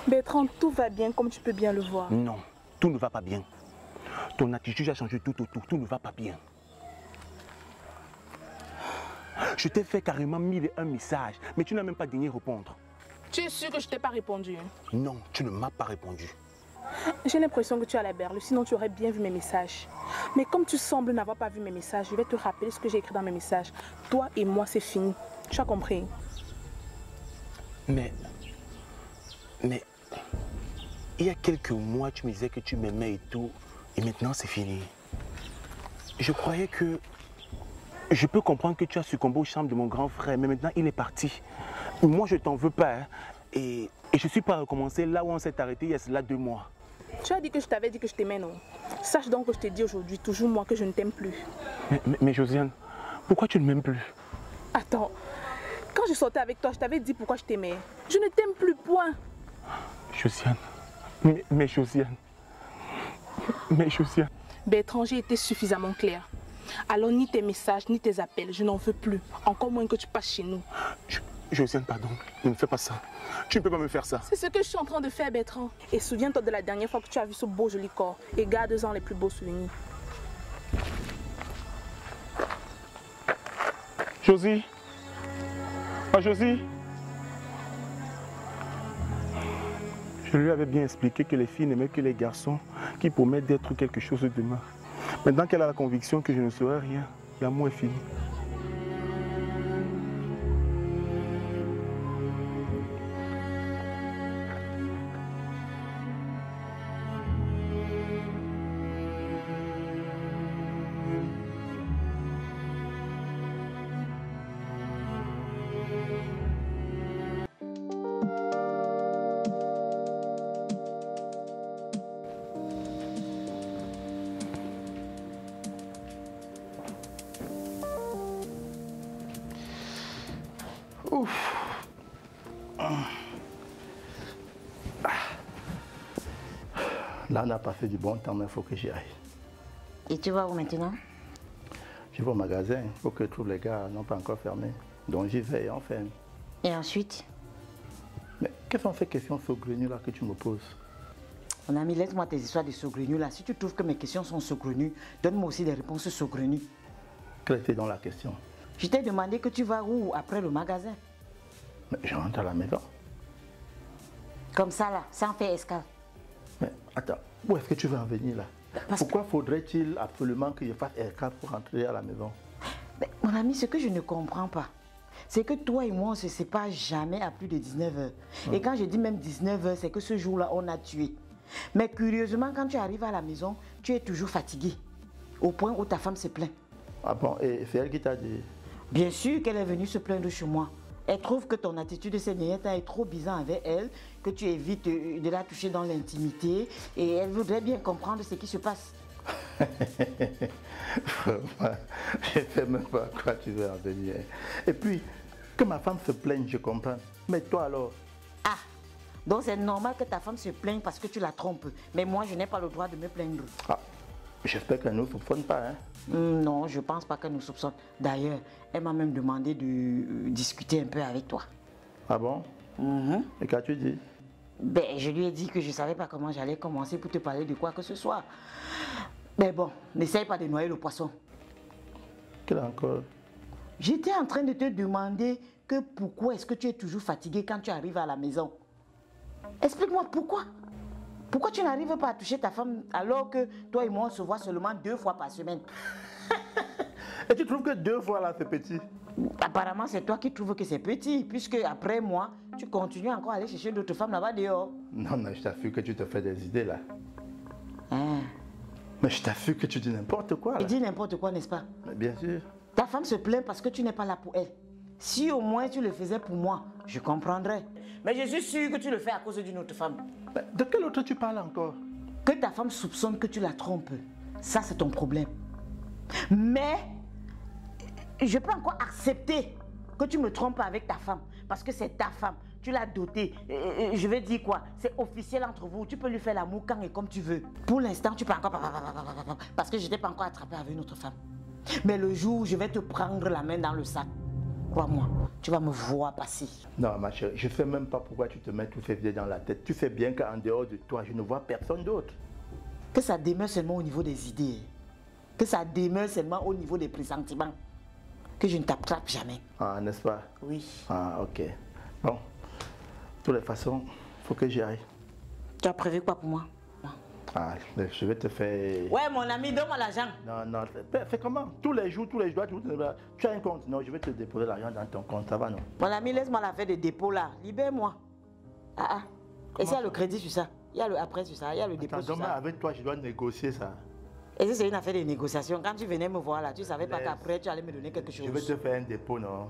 Bertrand, tout va bien comme tu peux bien le voir. Non, tout ne va pas bien. Ton attitude a changé tout autour, tout ne va pas bien. Je t'ai fait carrément 1001 messages, mais tu n'as même pas daigné répondre. Tu es sûr que je t'ai pas répondu? Non, tu ne m'as pas répondu. J'ai l'impression que tu as la berle, sinon tu aurais bien vu mes messages. Mais comme tu sembles n'avoir pas vu mes messages, je vais te rappeler ce que j'ai écrit dans mes messages. Toi et moi, c'est fini. Tu as compris? Mais, il y a quelques mois, tu me disais que tu m'aimais et tout, et maintenant c'est fini. Je croyais que Je peux comprendre que tu as succombé au charme de mon grand frère, mais maintenant il est parti. Moi, je t'en veux pas. Hein. Et je suis pas recommencé là où on s'est arrêté il y a cela 2 mois. Tu as dit que je t'avais dit que je t'aimais, non? Sache donc que je t'ai dit aujourd'hui, toujours moi, que je ne t'aime plus. Mais Josiane, pourquoi tu ne m'aimes plus? Attends, quand je sortais avec toi, je t'avais dit pourquoi je t'aimais. Je ne t'aime plus, point. Josiane, mais Josiane, Bertrand, j'ai été suffisamment clair. Alors ni tes messages, ni tes appels, je n'en veux plus. Encore moins que tu passes chez nous. Josiane, pardon, ne fais pas ça. Tu ne peux pas me faire ça. C'est ce que je suis en train de faire, Bertrand. Et souviens-toi de la dernière fois que tu as vu ce beau joli corps. Et garde-en les plus beaux souvenirs. Josie. Ah, Josie. Je lui avais bien expliqué que les filles n'aimaient que les garçons qui promettent d'être quelque chose demain. Maintenant qu'elle a la conviction que je ne serai rien, l'amour est fini. Là, on a passé du bon temps, mais il faut que j'y aille. Et tu vas où maintenant? Je vais au magasin. Il faut que tous les gars n'ont pas encore fermé. Donc j'y vais et on ferme. Et ensuite? Mais quelles sont ces questions saugrenues là que tu me poses? Mon ami, laisse-moi tes histoires de saugrenues là. Si tu trouves que mes questions sont saugrenues, donne-moi aussi des réponses saugrenues. Quelle était donc la question? Je t'ai demandé que tu vas où après le magasin? Mais je rentre à la maison. Comme ça là, sans faire escale. Mais attends, où est-ce que tu veux en venir là? Pourquoi faudrait-il absolument que je fasse escale pour rentrer à la maison? Mais, mon ami, ce que je ne comprends pas, c'est que toi et moi, on ne se sépare jamais à plus de 19h. Et quand je dis même 19h, c'est que ce jour-là, on a tué. Mais curieusement, quand tu arrives à la maison, tu es toujours fatigué. Au point où ta femme se plaint. Ah bon, et c'est elle qui t'a dit? Bien sûr qu'elle est venue se plaindre chez moi. Elle trouve que ton attitude ces derniers temps est trop bizarre avec elle, que tu évites de la toucher dans l'intimité, et elle voudrait bien comprendre ce qui se passe. Je ne sais même pas à quoi tu veux en venir. Et puis, que ma femme se plaigne, je comprends. Mais toi alors? Ah, donc c'est normal que ta femme se plaigne parce que tu la trompes. Mais moi, je n'ai pas le droit de me plaindre. Ah, j'espère qu'elle ne nous soupçonne pas, hein? Non, je ne pense pas qu'elle nous soupçonne. D'ailleurs, elle m'a même demandé de discuter un peu avec toi. Ah bon? Et qu'as-tu dit? Ben, je lui ai dit que je ne savais pas comment j'allais commencer pour te parler de quoi que ce soit. Mais bon, n'essaye pas de noyer le poisson. Quel encore? J'étais en train de te demander que pourquoi est-ce que tu es toujours fatigué quand tu arrives à la maison. Explique-moi pourquoi. Pourquoi tu n'arrives pas à toucher ta femme alors que toi et moi on se voit seulement 2 fois par semaine? Et tu trouves que 2 fois là c'est petit? Apparemment c'est toi qui trouves que c'est petit, puisque après moi, tu continues encore à aller chercher d'autres femmes là-bas dehors. Non, non, je t'assure que tu te fais des idées là. Hein? Mais je t'assure que tu dis n'importe quoi là. Tu dis n'importe quoi, n'est-ce pas? Mais bien sûr. Ta femme se plaint parce que tu n'es pas là pour elle. Si au moins tu le faisais pour moi, je comprendrais. Mais je suis sûr que tu le fais à cause d'une autre femme. Mais de quelle autre tu parles encore? Que ta femme soupçonne que tu la trompes, ça c'est ton problème. Mais je peux encore accepter que tu me trompes avec ta femme, parce que c'est ta femme, tu l'as dotée. Je vais dire quoi? C'est officiel entre vous, tu peux lui faire l'amour quand et comme tu veux. Pour l'instant, tu peux encore... Parce que je ne t'ai pas encore attrapé avec une autre femme. Mais le jour où je vais te prendre la main dans le sac, crois-moi, tu vas me voir passer. Non, ma chérie, je ne sais même pas pourquoi tu te mets toutes ces idées dans la tête. Tu sais bien qu'en dehors de toi, je ne vois personne d'autre. Que ça demeure seulement au niveau des idées. Que ça demeure seulement au niveau des pressentiments. Que je ne t'attrape jamais. Ah, n'est-ce pas? Oui. Ah, ok. Bon, de toutes les façons, il faut que j'y aille. Tu as prévu quoi pour moi? Ah, je vais te faire... Ouais, mon ami, donne-moi l'argent. Non, non, fais comment? Tous les jours, tu as un compte. Non, je vais te déposer l'argent dans ton compte, ça va, non? Mon ami, laisse-moi la faire de dépôt là. Libère-moi. Ah ah. Et s'il y a le crédit sur ça, il y a le après sur ça, il y a le dépôt sur demain, ça. avec toi, je dois négocier ça. Et si c'est une affaire de négociation, quand tu venais me voir là, tu ne savais pas qu'après tu allais me donner quelque chose. Je vais te faire un dépôt, non?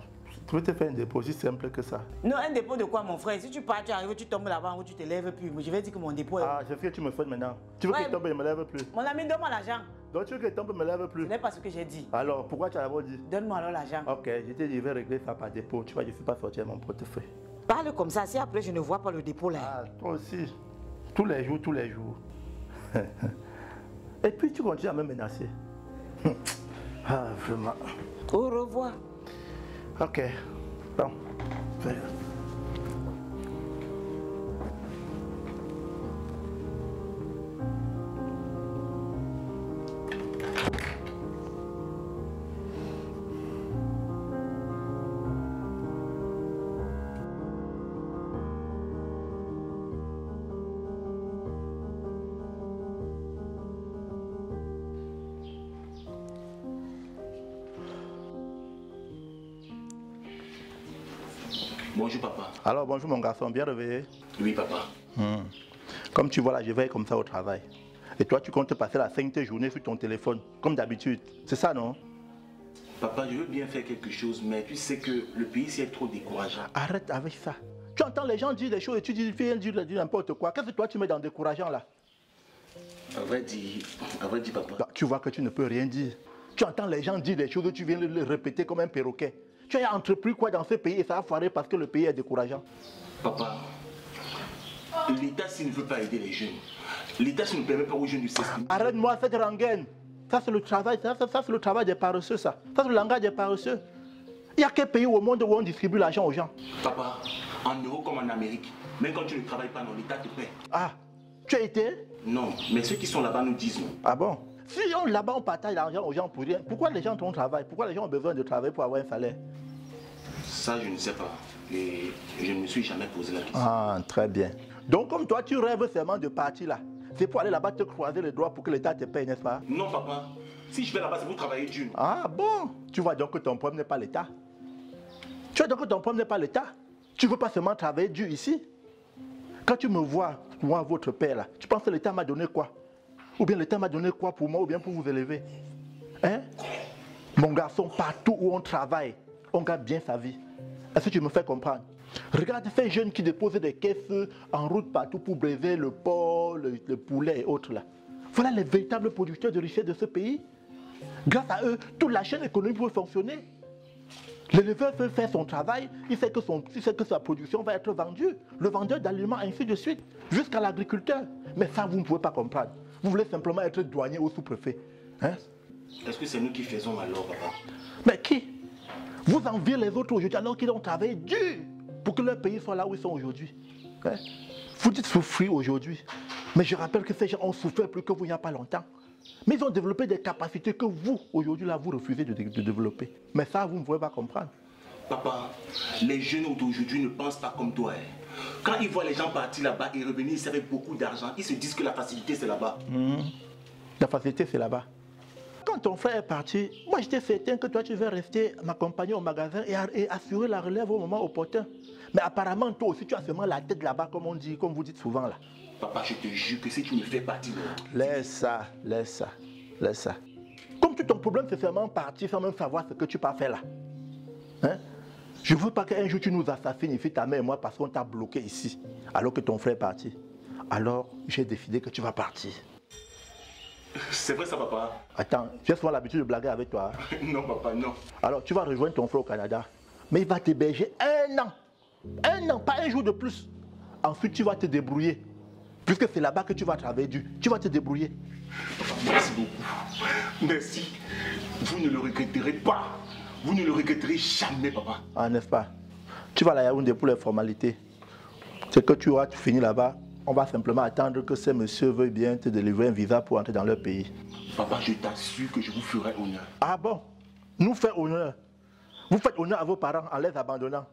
Je vais te faire un dépôt, aussi simple que ça. Non, un dépôt de quoi, mon frère? Si tu pars, tu arrives, tu tombes là-bas ou tu te lèves plus. Je vais dire que mon dépôt est... Ah, je sais que tu me fais maintenant. Tu veux que je tombe et je ne me lève plus? Mon ami, donne-moi l'argent. Donc tu veux que je tombe et je ne me lève plus? Ce n'est pas ce que j'ai dit. Alors, pourquoi tu as d'abord dit? Donne-moi alors l'argent. Ok, je t'ai dit, je vais régler ça par dépôt. Tu vois, je ne suis pas sorti à mon portefeuille. Parle comme ça, si après je ne vois pas le dépôt là. Ah, toi aussi. Tous les jours, tous les jours. Et puis tu continues à me menacer. Ah, vraiment. Au revoir. Ok. Bon. Fais-le. Bonjour papa. Alors bonjour mon garçon, bien réveillé? Oui papa. Comme tu vois là, je vais comme ça au travail. Et toi tu comptes passer la 5e journée sur ton téléphone, comme d'habitude. C'est ça non? Papa, je veux bien faire quelque chose, mais tu sais que le pays c'est trop décourageant. Arrête avec ça. Tu entends les gens dire des choses et tu dis dire n'importe quoi. Qu'est-ce que toi tu mets dans décourageant là? À vrai dire papa. Bah, tu vois que tu ne peux rien dire. Tu entends les gens dire des choses et tu viens le répéter comme un perroquet. Tu as entrepris quoi dans ce pays et ça a foiré parce que le pays est décourageant? Papa, l'État s'il ne veut pas aider les jeunes, l'État s'il ne permet pas aux jeunes de s'exprimer. Arrête-moi cette rengaine. Ça c'est le travail, ça c'est le travail des paresseux ça. Ça c'est le langage des paresseux. Il y a quel pays au monde où on distribue l'argent aux gens? Papa, en Europe comme en Amérique, même quand tu ne travailles pas, non, l'État te paie. Ah, tu as été? Non, mais ceux qui sont là-bas nous disent non. Ah bon? Si là-bas on partage l'argent aux gens pour rien, pourquoi les gens ont travail? Pourquoi les gens ont besoin de travailler pour avoir un salaire? Ça, je ne sais pas. Et je ne me suis jamais posé la question. Ah, très bien. Donc, comme toi, tu rêves seulement de partir là. C'est pour aller là-bas te croiser les doigts pour que l'État te paye, n'est-ce pas? Non, papa. Si je vais là-bas, c'est pour travailler dur. Ah bon? Tu vois donc que ton problème n'est pas l'État. Tu vois donc que ton problème n'est pas l'État. Tu ne veux pas seulement travailler dur ici. Quand tu me vois, moi, votre père là, tu penses que l'État m'a donné quoi? Ou bien l'État m'a donné quoi pour moi ou bien pour vous élever? Hein? Mon garçon, partout où on travaille, on gagne bien sa vie. Est-ce que tu me fais comprendre? Regarde ces jeunes qui déposent des caisses en route partout pour briser le porc, le poulet et autres là. Voilà les véritables producteurs de richesse de ce pays. Grâce à eux, toute la chaîne économique peut fonctionner. L'éleveur peut faire son travail, il sait que sa production va être vendue. Le vendeur d'aliments, ainsi de suite, jusqu'à l'agriculteur. Mais ça, vous ne pouvez pas comprendre. Vous voulez simplement être douanier ou sous-préfet. Hein? Est-ce que c'est nous qui faisons alors, papa? Mais qui? Vous enviez les autres aujourd'hui alors qu'ils ont travaillé dur pour que leur pays soit là où ils sont aujourd'hui. Hein? Vous dites souffrir aujourd'hui. Mais je rappelle que ces gens ont souffert plus que vous il n'y a pas longtemps. Mais ils ont développé des capacités que vous, aujourd'hui, là, vous refusez de développer. Mais ça, vous ne pouvez pas comprendre. Papa, les jeunes d'aujourd'hui ne pensent pas comme toi. Hein. Quand ils voient les gens partir là-bas et revenir ici avec beaucoup d'argent, ils se disent que la facilité, c'est là-bas. La facilité, c'est là-bas. Quand ton frère est parti, moi j'étais certain que toi tu vas rester m'accompagner au magasin et assurer la relève au moment opportun. Mais apparemment toi aussi tu as seulement la tête là-bas comme on dit, comme vous dites souvent là. Papa, je te jure que si tu me fais partir... Laisse ça, laisse ça, laisse ça. Comme tout ton problème c'est seulement partir sans même savoir ce que tu peux faire là. Hein? Je ne veux pas qu'un jour tu nous assassines ici, ta mère et moi, parce qu'on t'a bloqué ici, alors que ton frère est parti. Alors j'ai décidé que tu vas partir. C'est vrai ça, papa? Attends, j'ai souvent l'habitude de blaguer avec toi. Non, papa, non. Alors, tu vas rejoindre ton frère au Canada. Mais il va t'héberger 1 an. 1 an, pas un jour de plus. Ensuite, tu vas te débrouiller. Puisque c'est là-bas que tu vas travailler dur. Tu vas te débrouiller. Papa, merci beaucoup. Merci. Vous ne le regretterez pas. Vous ne le regretterez jamais, papa. Ah, n'est-ce pas? Tu vas à la Yaoundé pour les formalités. C'est que tu finis là-bas. On va simplement attendre que ces messieurs veuillent bien te délivrer un visa pour entrer dans leur pays. Papa, je t'assure que je vous ferai honneur. Ah bon? Nous faire honneur? Vous faites honneur à vos parents en les abandonnant,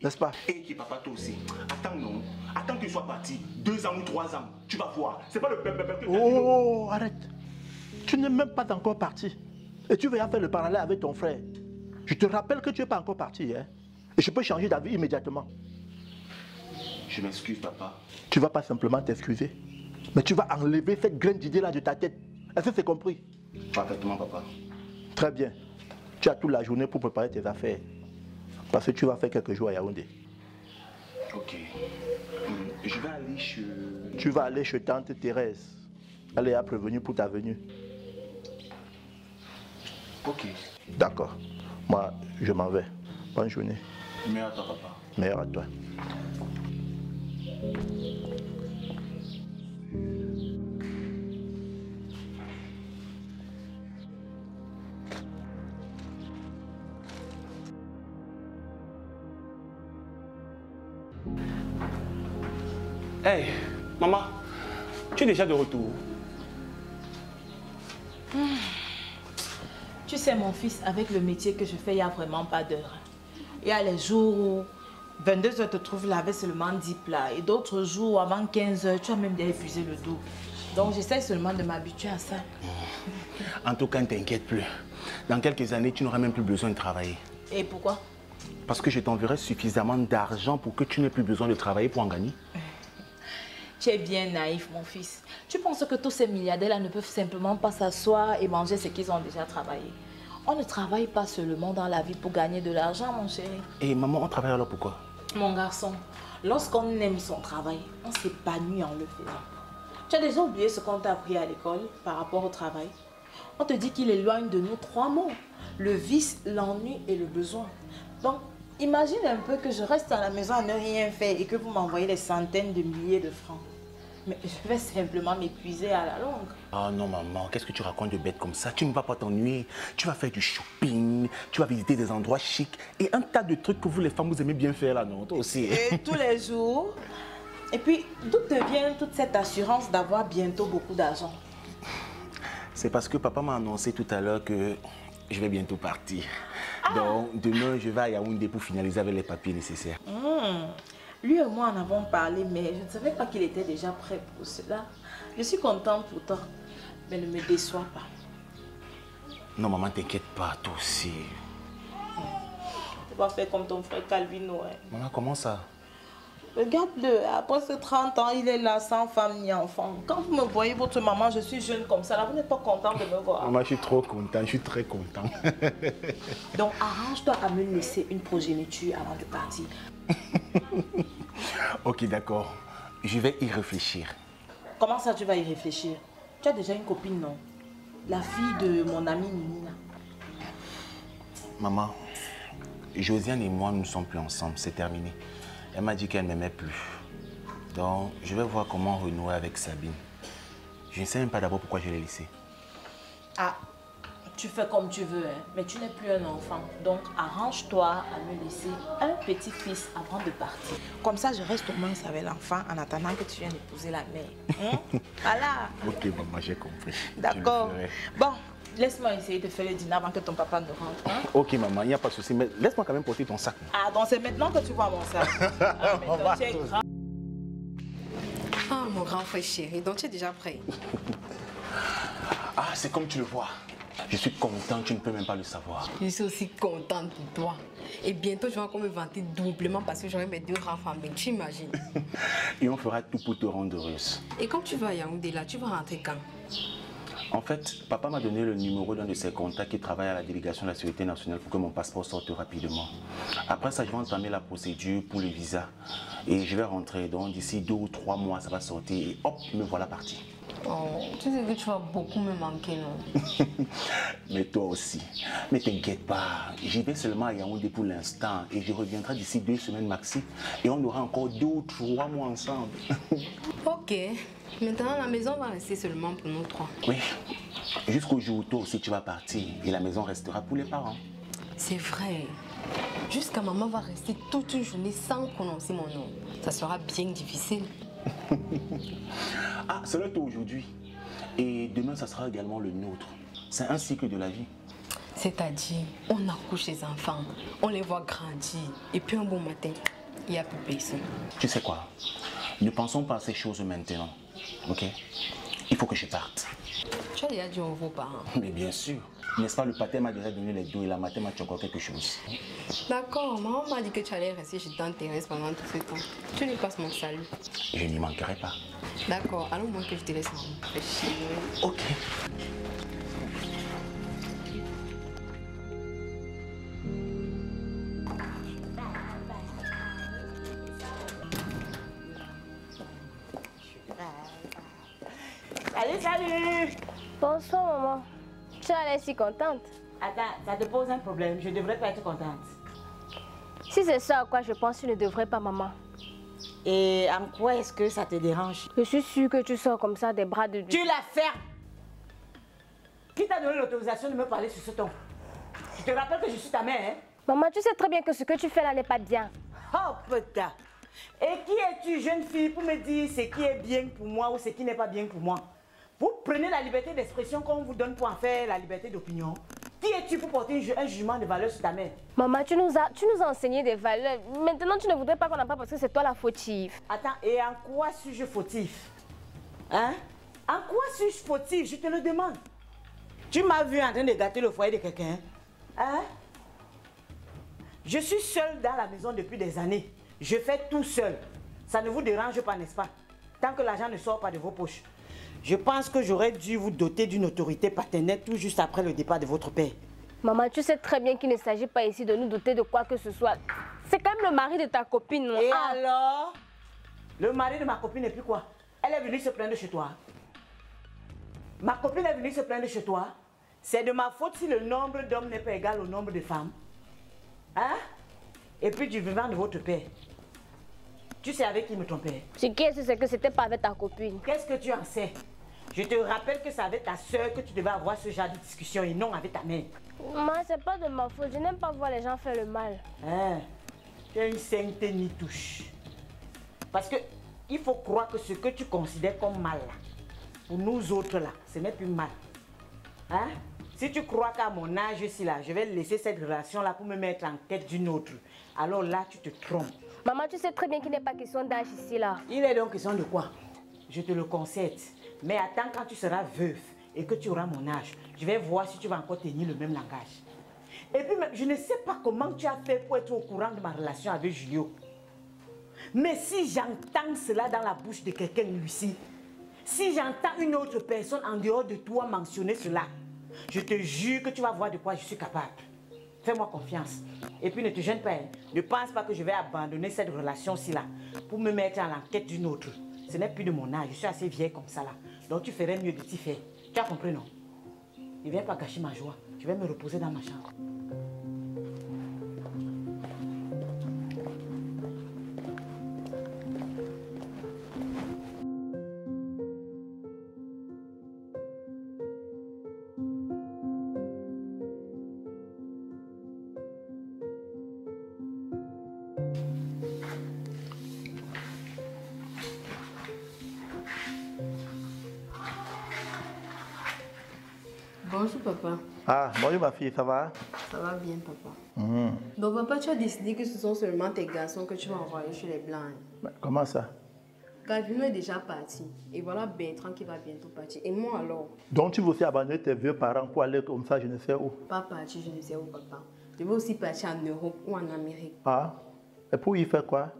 n'est-ce pas? Et qui, papa, toi aussi. Attends, non. Attends qu'il soit parti. 2 ans ou 3 ans. Tu vas voir. C'est pas le bébé que tu as dit. Oh, arrête. Tu n'es même pas encore parti. Et tu vas faire le parallèle avec ton frère. Je te rappelle que tu n'es pas encore parti. Hein? Et je peux changer d'avis immédiatement. Je m'excuse, papa. Tu ne vas pas simplement t'excuser, mais tu vas enlever cette graine d'idée là de ta tête. Est-ce que c'est compris? Parfaitement, papa. Très bien. Tu as toute la journée pour préparer tes affaires. Parce que tu vas faire quelques jours à Yaoundé. Ok. Je vais aller chez... Tu vas aller chez tante Thérèse. Elle est prévenue pour ta venue. Ok. D'accord. Moi, je m'en vais. Bonne journée. Meilleur à toi, papa. Meilleur à toi. Hey, maman, tu es déjà de retour? Tu sais, mon fils, avec le métier que je fais, il n'y a vraiment pas d'heure. Il y a les jours où 22h te trouves là avec seulement 10 plats. Et d'autres jours, avant 15h, tu as même déjà épuisé le double. Donc, j'essaie seulement de m'habituer à ça. En tout cas, ne t'inquiète plus. Dans quelques années, tu n'auras même plus besoin de travailler. Et pourquoi? Parce que je t'enverrai suffisamment d'argent pour que tu n'aies plus besoin de travailler pour en gagner. Tu es bien naïf, mon fils. Tu penses que tous ces milliardaires-là ne peuvent simplement pas s'asseoir et manger ce qu'ils ont déjà travaillé? On ne travaille pas seulement dans la vie pour gagner de l'argent, mon chéri. Et maman, on travaille alors pourquoi? Mon garçon, lorsqu'on aime son travail, on s'épanouit en le faisant. Tu as déjà oublié ce qu'on t'a appris à l'école par rapport au travail? On te dit qu'il éloigne de nous 3 mots. Le vice, l'ennui et le besoin. Donc, imagine un peu que je reste à la maison à ne rien faire et que vous m'envoyez des centaines de milliers de francs. Mais je vais simplement m'épuiser à la longue. Ah non, maman, qu'est-ce que tu racontes de bête comme ça? Tu ne vas pas t'ennuyer. Tu vas faire du shopping, tu vas visiter des endroits chics et un tas de trucs que vous, les femmes, vous aimez bien faire là, non? Toi aussi. Et tous les jours. Et puis, d'où te vient toute cette assurance d'avoir bientôt beaucoup d'argent? C'est parce que papa m'a annoncé tout à l'heure que je vais bientôt partir. Donc, demain, je vais à Yaoundé pour finaliser avec les papiers nécessaires. Lui et moi en avons parlé, mais je ne savais pas qu'il était déjà prêt pour cela. Je suis contente pour toi, mais ne me déçois pas. Non, maman, t'inquiète pas, toi aussi. Tu vas faire comme ton frère Calvino. Hein. Maman, comment ça? Regarde-le, après ces 30 ans, il est là sans femme ni enfant. Quand vous me voyez, votre maman, je suis jeune comme ça, là, vous n'êtes pas content de me voir. Maman, je suis trop content, je suis très content. Donc, arrange-toi à me laisser une progéniture avant de partir. Ok, d'accord. Je vais y réfléchir. Comment ça, tu vas y réfléchir? Tu as déjà une copine, non? La fille de mon amie Nina. Maman, Josiane et moi, nous ne sommes plus ensemble, c'est terminé. Elle m'a dit qu'elle ne m'aimait plus. Donc, je vais voir comment renouer avec Sabine. Je ne sais même pas d'abord pourquoi je l'ai laissée. Ah, tu fais comme tu veux, hein, mais tu n'es plus un enfant. Donc, arrange-toi à me laisser un petit-fils avant de partir. Comme ça, je reste au moins avec l'enfant en attendant que tu viennes épouser la mère. Hein? Voilà. Ok, maman, j'ai compris. D'accord. Bon, laisse-moi essayer de faire le dîner avant que ton papa ne rentre. Hein? Ok, maman, il n'y a pas de souci. Mais laisse-moi quand même porter ton sac. Ah, donc c'est maintenant que tu vois mon sac. Ah, mais donc, tu es grand. Ah, mon grand frère chéri, donc tu es déjà prêt? Ah, c'est comme tu le vois. Je suis content, tu ne peux même pas le savoir. Je suis aussi contente pour toi. Et bientôt, je vais encore me vanter doublement parce que j'aurai mes 2 grands familles. Tu imagines? Et on fera tout pour te rendre heureuse. Et quand tu vas à Yaoundé, là, tu vas rentrer quand? En fait, papa m'a donné le numéro d'un de ses contacts qui travaille à la délégation de la Sécurité nationale pour que mon passeport sorte rapidement. Après ça, je vais entamer la procédure pour le visa. Et je vais rentrer. Donc d'ici 2 ou 3 mois, ça va sortir. Et hop, me voilà parti. Oh, tu sais que tu vas beaucoup me manquer, non? Mais toi aussi. Mais t'inquiète pas, j'y vais seulement à Yaoundé pour l'instant. Et je reviendrai d'ici 2 semaines maxi. Et on aura encore 2 ou 3 mois ensemble. Ok. Maintenant, la maison va rester seulement pour nous 3. Oui. Jusqu'au jour où toi aussi tu vas partir. Et la maison restera pour les parents. C'est vrai. Jusqu'à maman va rester toute une journée sans prononcer mon nom. Ça sera bien difficile. Ah, c'est le tour aujourd'hui. Et demain, ça sera également le nôtre. C'est un cycle de la vie. C'est-à-dire, on accouche les enfants, on les voit grandir. Et puis un bon matin, il n'y a plus personne. Tu sais quoi? Ne pensons pas à ces choses maintenant. Ok? Il faut que je parte. Tu as déjà dit aux vos parents? Mais bien sûr. N'est-ce pas, le pater m'a déjà donné les dos et la matin m'a dit encore quelque chose. D'accord, maman m'a dit que tu allais rester chez tante Thérèse pendant tout ce temps. Tu lui passes mon salut. Je n'y manquerai pas. D'accord, allons moi que je te laisse. Ok. Allez, salut. Bonsoir, maman. Tu as l'air si contente. Attends, ça te pose un problème. Je devrais pas être contente. Si c'est ça à quoi je pense, tu ne devrais pas, maman. Et en quoi est-ce que ça te dérange? Je suis sûre que tu sors comme ça des bras de Dieu. Tu la fermes. Qui t'a donné l'autorisation de me parler sur ce ton? Je te rappelle que je suis ta mère, hein? Maman, tu sais très bien que ce que tu fais là n'est pas bien. Oh, putain. Et qui es-tu, jeune fille, pour me dire ce qui est bien pour moi ou ce qui n'est pas bien pour moi? Vous prenez la liberté d'expression qu'on vous donne pour en faire la liberté d'opinion. Qui es-tu pour porter un jugement de valeur sur ta mère? Maman, tu nous as enseigné des valeurs. Maintenant, tu ne voudrais pas qu'on en parle parce que c'est toi la fautive. Attends, et en quoi suis-je fautif? Hein? En quoi suis-je fautif? Je te le demande. Tu m'as vu en train de gâter le foyer de quelqu'un? Hein? Je suis seule dans la maison depuis des années. Je fais tout seul. Ça ne vous dérange pas, n'est-ce pas? Tant que l'argent ne sort pas de vos poches. Je pense que j'aurais dû vous doter d'une autorité paternelle tout juste après le départ de votre père. Maman, tu sais très bien qu'il ne s'agit pas ici de nous doter de quoi que ce soit. C'est quand même le mari de ta copine, non? Et alors? Le mari de ma copine n'est plus quoi? Elle est venue se plaindre chez toi. Ma copine est venue se plaindre chez toi. C'est de ma faute si le nombre d'hommes n'est pas égal au nombre de femmes. Hein? Et puis du vivant de votre père. Tu sais avec qui me trompais? Ce qui est, c'est que c'était pas avec ta copine. Qu'est-ce que tu en sais? Je te rappelle que c'est avec ta soeur que tu devais avoir ce genre de discussion et non avec ta mère. Maman, c'est pas de ma faute. Je n'aime pas voir les gens faire le mal. Hein? Tu es une sainte ni touche. Parce que il faut croire que ce que tu considères comme mal, là, pour nous autres, là, ce n'est plus mal. Hein? Si tu crois qu'à mon âge ici, là, je vais laisser cette relation-là pour me mettre en quête d'une autre, alors là, tu te trompes. Maman, tu sais très bien qu'il n'est pas question d'âge ici, là. Il est donc question de quoi? Je te le concède. Mais attends quand tu seras veuve et que tu auras mon âge. Je vais voir si tu vas encore tenir le même langage. Et puis, je ne sais pas comment tu as fait pour être au courant de ma relation avec Julio. Mais si j'entends cela dans la bouche de quelqu'un, Lucie, si j'entends une autre personne en dehors de toi mentionner cela, je te jure que tu vas voir de quoi je suis capable. Fais-moi confiance. Et puis ne te gêne pas. Hein. Ne pense pas que je vais abandonner cette relation-ci là pour me mettre à l'enquête d'une autre. Ce n'est plus de mon âge. Je suis assez vieille comme ça là. Donc tu ferais mieux de t'y faire. Tu as compris, non? Ne viens pas gâcher ma joie. Je vais me reposer dans ma chambre. Bonjour papa. Ah, bonjour ma fille, ça va? Ça va bien papa. Donc papa, tu as décidé que ce sont seulement tes garçons que tu vas envoyer chez les Blancs. Comment ça? Gavino est déjà parti. Et voilà Bertrand qui va bientôt partir. Et moi alors? Donc tu veux aussi abandonner tes vieux parents pour aller comme ça, je ne sais où? Pas partir, je ne sais où papa. Je veux aussi partir en Europe ou en Amérique. Ah? Et pour y faire quoi?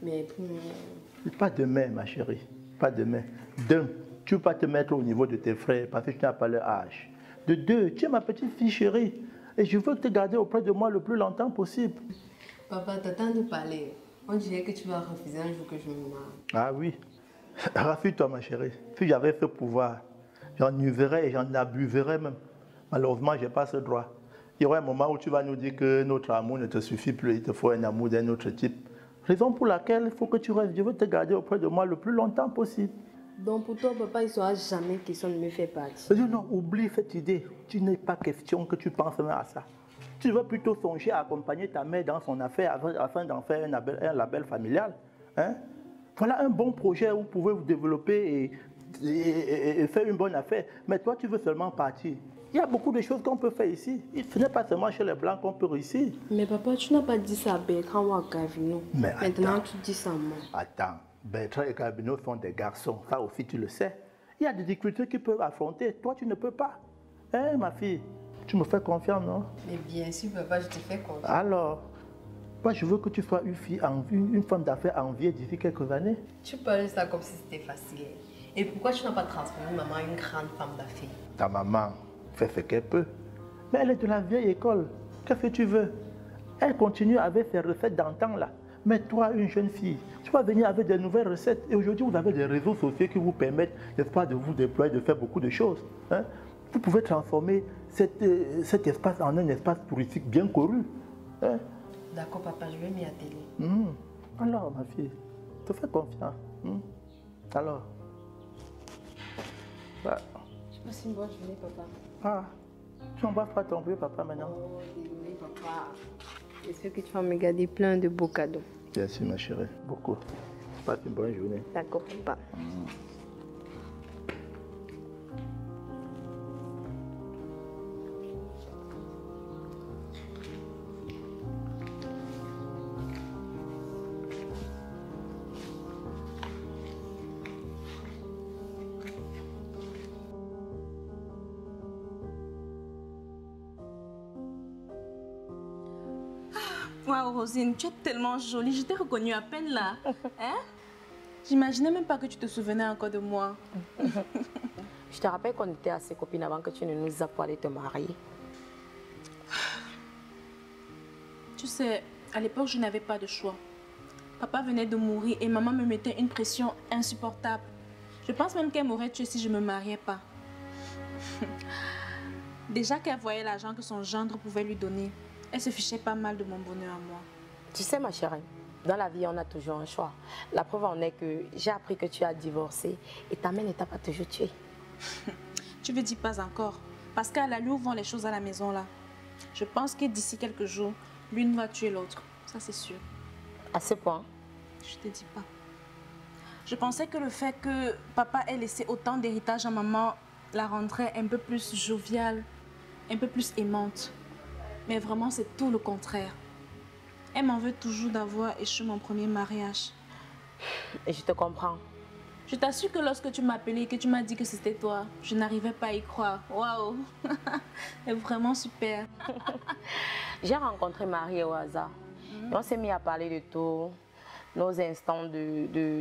Mais pour... Pas demain ma chérie, pas demain. D'un, tu ne peux pas te mettre au niveau de tes frères parce que tu n'as pas leur âge. De deux, tu es ma petite fille chérie et je veux te garder auprès de moi le plus longtemps possible. Papa, t'attends de parler. On dirait que tu vas refuser un jour que je me marie. Ah oui, rassure-toi ma chérie. Si j'avais ce pouvoir, j'en userais et j'en abuserais même. Malheureusement, je n'ai pas ce droit. Il y aura un moment où tu vas nous dire que notre amour ne te suffit plus, il te faut un amour d'un autre type. Raison pour laquelle il faut que tu restes. Je veux te garder auprès de moi le plus longtemps possible. Donc pour toi, papa, il ne sera jamais question de me faire partie. Non, oublie cette idée. Tu n'es pas question que tu penses même à ça. Tu veux plutôt songer à accompagner ta mère dans son affaire afin d'en faire un label familial. Hein? Voilà un bon projet où vous pouvez vous développer et faire une bonne affaire. Mais toi, tu veux seulement partir. Il y a beaucoup de choses qu'on peut faire ici. Ce n'est pas seulement chez les Blancs qu'on peut réussir. Mais papa, tu n'as pas dit ça à Bertrand ou à Gavino. Mais maintenant, attends. tu dis ça à moi. Attends, Bertrand et Gavino sont des garçons. Ça aussi, tu le sais. Il y a des difficultés qu'ils peuvent affronter. Toi, tu ne peux pas. Hein, ma fille? Tu me fais confiance, non? Mais bien sûr, papa, je te fais confiance. Alors, moi, je veux que tu sois une femme d'affaires enviée d'ici quelques années. Tu parles de ça comme si c'était facile. Et pourquoi tu n'as pas transformé maman en une grande femme d'affaires? Ta maman fait ce qu'elle peut. Mais elle est de la vieille école. Qu'est-ce que tu veux? Elle continue avec ses recettes d'antan là. Mais toi, une jeune fille, tu vas venir avec des nouvelles recettes. Et aujourd'hui, vous avez des réseaux sociaux qui vous permettent, n'est-ce pas, de vous déployer, de faire beaucoup de choses. Hein? Vous pouvez transformer cet espace en un espace touristique bien connu. Hein? D'accord, papa, je vais m'y atteler. Alors, ma fille, te fais confiance. Alors. Bah. Je passe une bonne journée, papa. Ah, tu n'embrasses pas ton vieux papa maintenant? Oh, désolé, papa. J'espère que tu vas me garder plein de beaux cadeaux. Bien sûr, ma chérie, beaucoup. Passe une bonne journée. D'accord, papa. Waouh, Rosine, tu es tellement jolie. Je t'ai reconnue à peine là. Hein? J'imaginais même pas que tu te souvenais encore de moi. Je te rappelle qu'on était assez copines avant que tu ne nous aies parlé de te marier. Tu sais, à l'époque, je n'avais pas de choix. Papa venait de mourir et maman me mettait une pression insupportable. Je pense même qu'elle m'aurait tuée si je ne me mariais pas. Déjà qu'elle voyait l'argent que son gendre pouvait lui donner, elle se fichait pas mal de mon bonheur à moi. Tu sais, ma chérie, dans la vie, on a toujours un choix. La preuve en est que j'ai appris que tu as divorcé et ta mère ne t'a pas toujours tué. Tu veux dire pas encore? Parce qu'à la lui vend les choses à la maison là. Je pense que d'ici quelques jours, l'une va tuer l'autre. Ça, c'est sûr. À ce point? Je te dis pas. Je pensais que le fait que papa ait laissé autant d'héritage à maman la rendrait un peu plus joviale, un peu plus aimante. Mais vraiment, c'est tout le contraire. Elle m'en veut toujours d'avoir échoué mon premier mariage. Et je te comprends. Je t'assure que lorsque tu m'as appelé et que tu m'as dit que c'était toi, je n'arrivais pas à y croire. Waouh! C'est vraiment super. J'ai rencontré Marie au hasard. Et on s'est mis à parler de tout, nos instants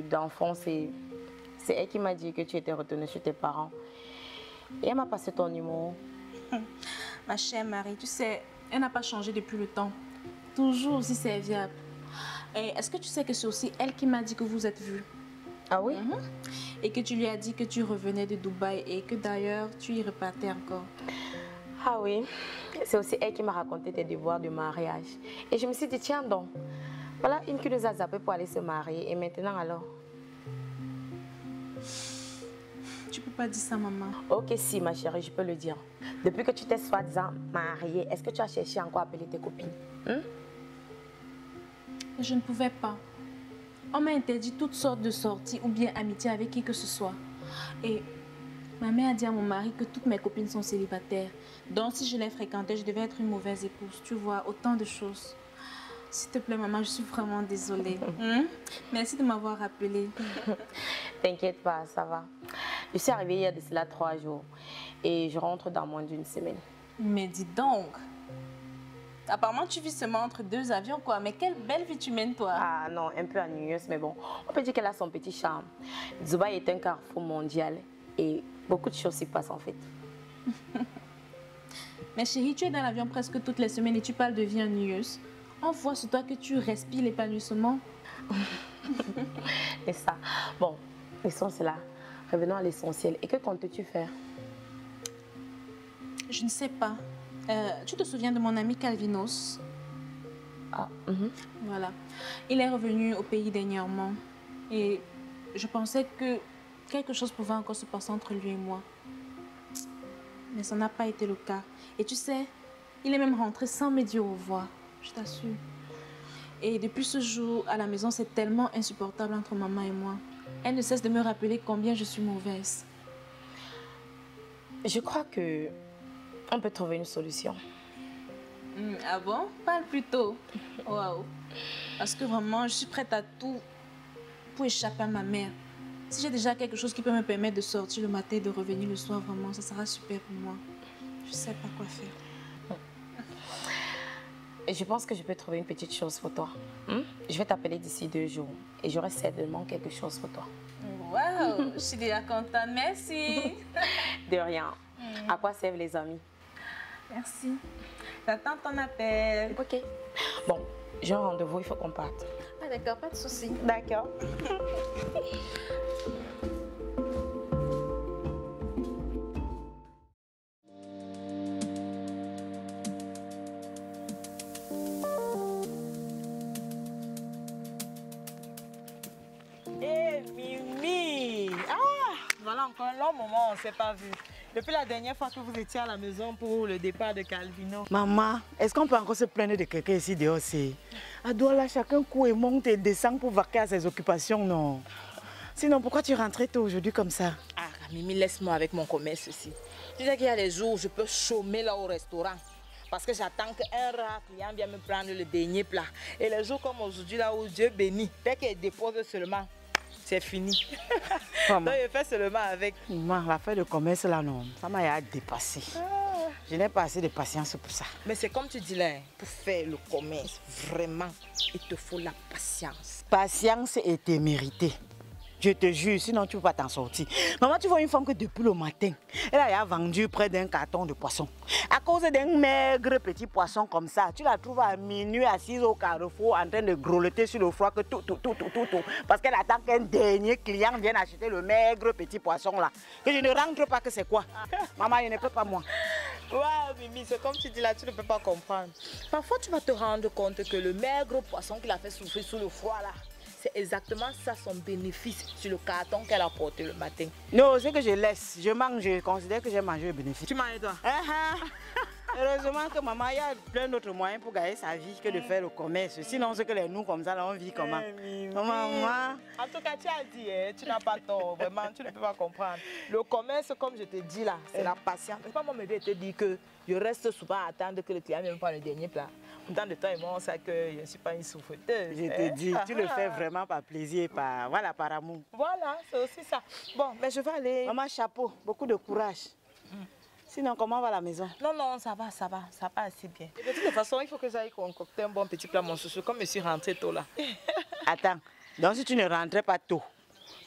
d'enfance. C'est elle qui m'a dit que tu étais retournée chez tes parents. Et elle m'a passé ton numéro. Ma chère Marie, tu sais, elle n'a pas changé depuis le temps. Toujours aussi serviable. Et est-ce que tu sais que c'est aussi elle qui m'a dit que vous êtes vus? Ah oui? Et que tu lui as dit que tu revenais de Dubaï et que d'ailleurs tu y repartais encore. Ah oui, c'est aussi elle qui m'a raconté tes devoirs de mariage. Et je me suis dit, tiens donc, voilà une qui nous a zappé pour aller se marier. Et maintenant alors? Tu peux pas dire ça, maman. Ok, si, ma chérie, je peux le dire. Depuis que tu t'es soi-disant mariée, est-ce que tu as cherché encore à appeler tes copines? Je ne pouvais pas. On m'a interdit toutes sortes de sorties ou bien amitié avec qui que ce soit. Et ma mère a dit à mon mari que toutes mes copines sont célibataires. Donc si je les fréquentais, je devais être une mauvaise épouse. Tu vois, autant de choses. S'il te plaît, maman, je suis vraiment désolée. Merci de m'avoir rappelé. T'inquiète pas, ça va. Je suis arrivée il y a de cela 3 jours. Et je rentre dans moins d'une semaine. Mais dis donc. Apparemment, tu vis seulement entre 2 avions, quoi. Mais quelle belle vie tu mènes, toi. Ah non, un peu ennuyeuse, mais bon. On peut dire qu'elle a son petit charme. Dubaï est un carrefour mondial. Et beaucoup de choses s'y passent, en fait. Mais chérie, tu es dans l'avion presque toutes les semaines et tu parles de vie ennuyeuse. On voit sur toi que tu respires l'épanouissement. Et ça. Bon, laissons cela. Revenons à l'essentiel. Et que comptes-tu faire? Je ne sais pas. Tu te souviens de mon ami Calvinos? Ah, Voilà. Il est revenu au pays dernièrement. Et je pensais que quelque chose pouvait encore se passer entre lui et moi. Mais ça n'a pas été le cas. Et tu sais, il est même rentré sans me dire au revoir. Je t'assure. Et depuis ce jour, à la maison, c'est tellement insupportable entre maman et moi. Elle ne cesse de me rappeler combien je suis mauvaise. Je crois que on peut trouver une solution. Ah bon? Parle plutôt. Waouh. Parce que vraiment, je suis prête à tout pour échapper à ma mère. Si j'ai déjà quelque chose qui peut me permettre de sortir le matin et de revenir le soir, vraiment, ça sera super pour moi. Je sais pas quoi faire. Et je pense que je peux trouver une petite chose pour toi. Je vais t'appeler d'ici 2 jours et j'aurai certainement quelque chose pour toi. Waouh, je suis déjà contente, merci. De rien. À quoi servent les amis? Merci. J'attends ton appel. Ok. Bon, j'ai un rendez-vous, il faut qu'on parte. Ah, d'accord, pas de souci. D'accord. Eh, Mimi! Ah! Voilà encore un long moment, on ne s'est pas vu. Depuis la dernière fois que vous étiez à la maison pour le départ de Calvino. Maman, est-ce qu'on peut encore se plaindre de quelqu'un ici dehors? À Douala, chacun court et monte et descend pour vaquer à ses occupations, non? Sinon, pourquoi tu rentrais tôt aujourd'hui comme ça? Ah, Mimi, laisse-moi avec mon commerce ici. Tu sais qu'il y a des jours où je peux chômer là au restaurant. Parce que j'attends qu'un rare client vienne me prendre le dernier plat. Et les jours comme aujourd'hui, là où Dieu bénit, dès qu'il dépose seulement, c'est fini. Donc je fais seulement avec. Maman, l'affaire de commerce là, non, ça m'a dépassé. Je n'ai pas assez de patience pour ça. Mais c'est comme tu dis là, pour faire le commerce, vraiment, il te faut la patience. Patience et témérité. Je te jure, sinon tu ne peux pas t'en sortir. Maman, tu vois une femme que depuis le matin, elle a vendu près d'un carton de poisson. À cause d'un maigre petit poisson comme ça, tu la trouves à minuit assise au carrefour en train de grelotter sur le froid que tout. Parce qu'elle attend qu'un dernier client vienne acheter le maigre petit poisson là. Que je ne rentre pas que c'est quoi. Maman, je ne peux pas moi. Ouais, Mimi, c'est comme tu dis là, tu ne peux pas comprendre. Parfois, tu vas te rendre compte que le maigre poisson qu'il a fait souffrir sous le froid là, c'est exactement ça son bénéfice sur le carton qu'elle a porté le matin. Non, c'est que je laisse. Je mange, je considère que j'ai mangé le bénéfice. Tu manges toi? Heureusement que maman, il y a plein d'autres moyens pour gagner sa vie que de faire le commerce. Sinon, c'est que les nous comme ça, là, on vit comment? Maman. En tout cas, tu as dit, hein, tu n'as pas tort. Vraiment, tu ne peux pas comprendre. Le commerce, comme je te dis là, c'est la patience. Pas moi, je te dis que je reste souvent à attendre que le client vienne prendre le dernier plat. Autant de temps, et moi, on sait que je ne suis pas une souffreuse. Je te dis, tu le fais vraiment par plaisir, par amour. Voilà, c'est aussi ça. Bon, mais je vais aller. Maman, chapeau, beaucoup de courage. Sinon, comment va la maison? Non, ça va assez bien. Et de toute façon, il faut que j'aille concocter un bon petit plat, mon chouchou, comme je suis rentrée tôt là. Attends, donc si tu ne rentrais pas tôt,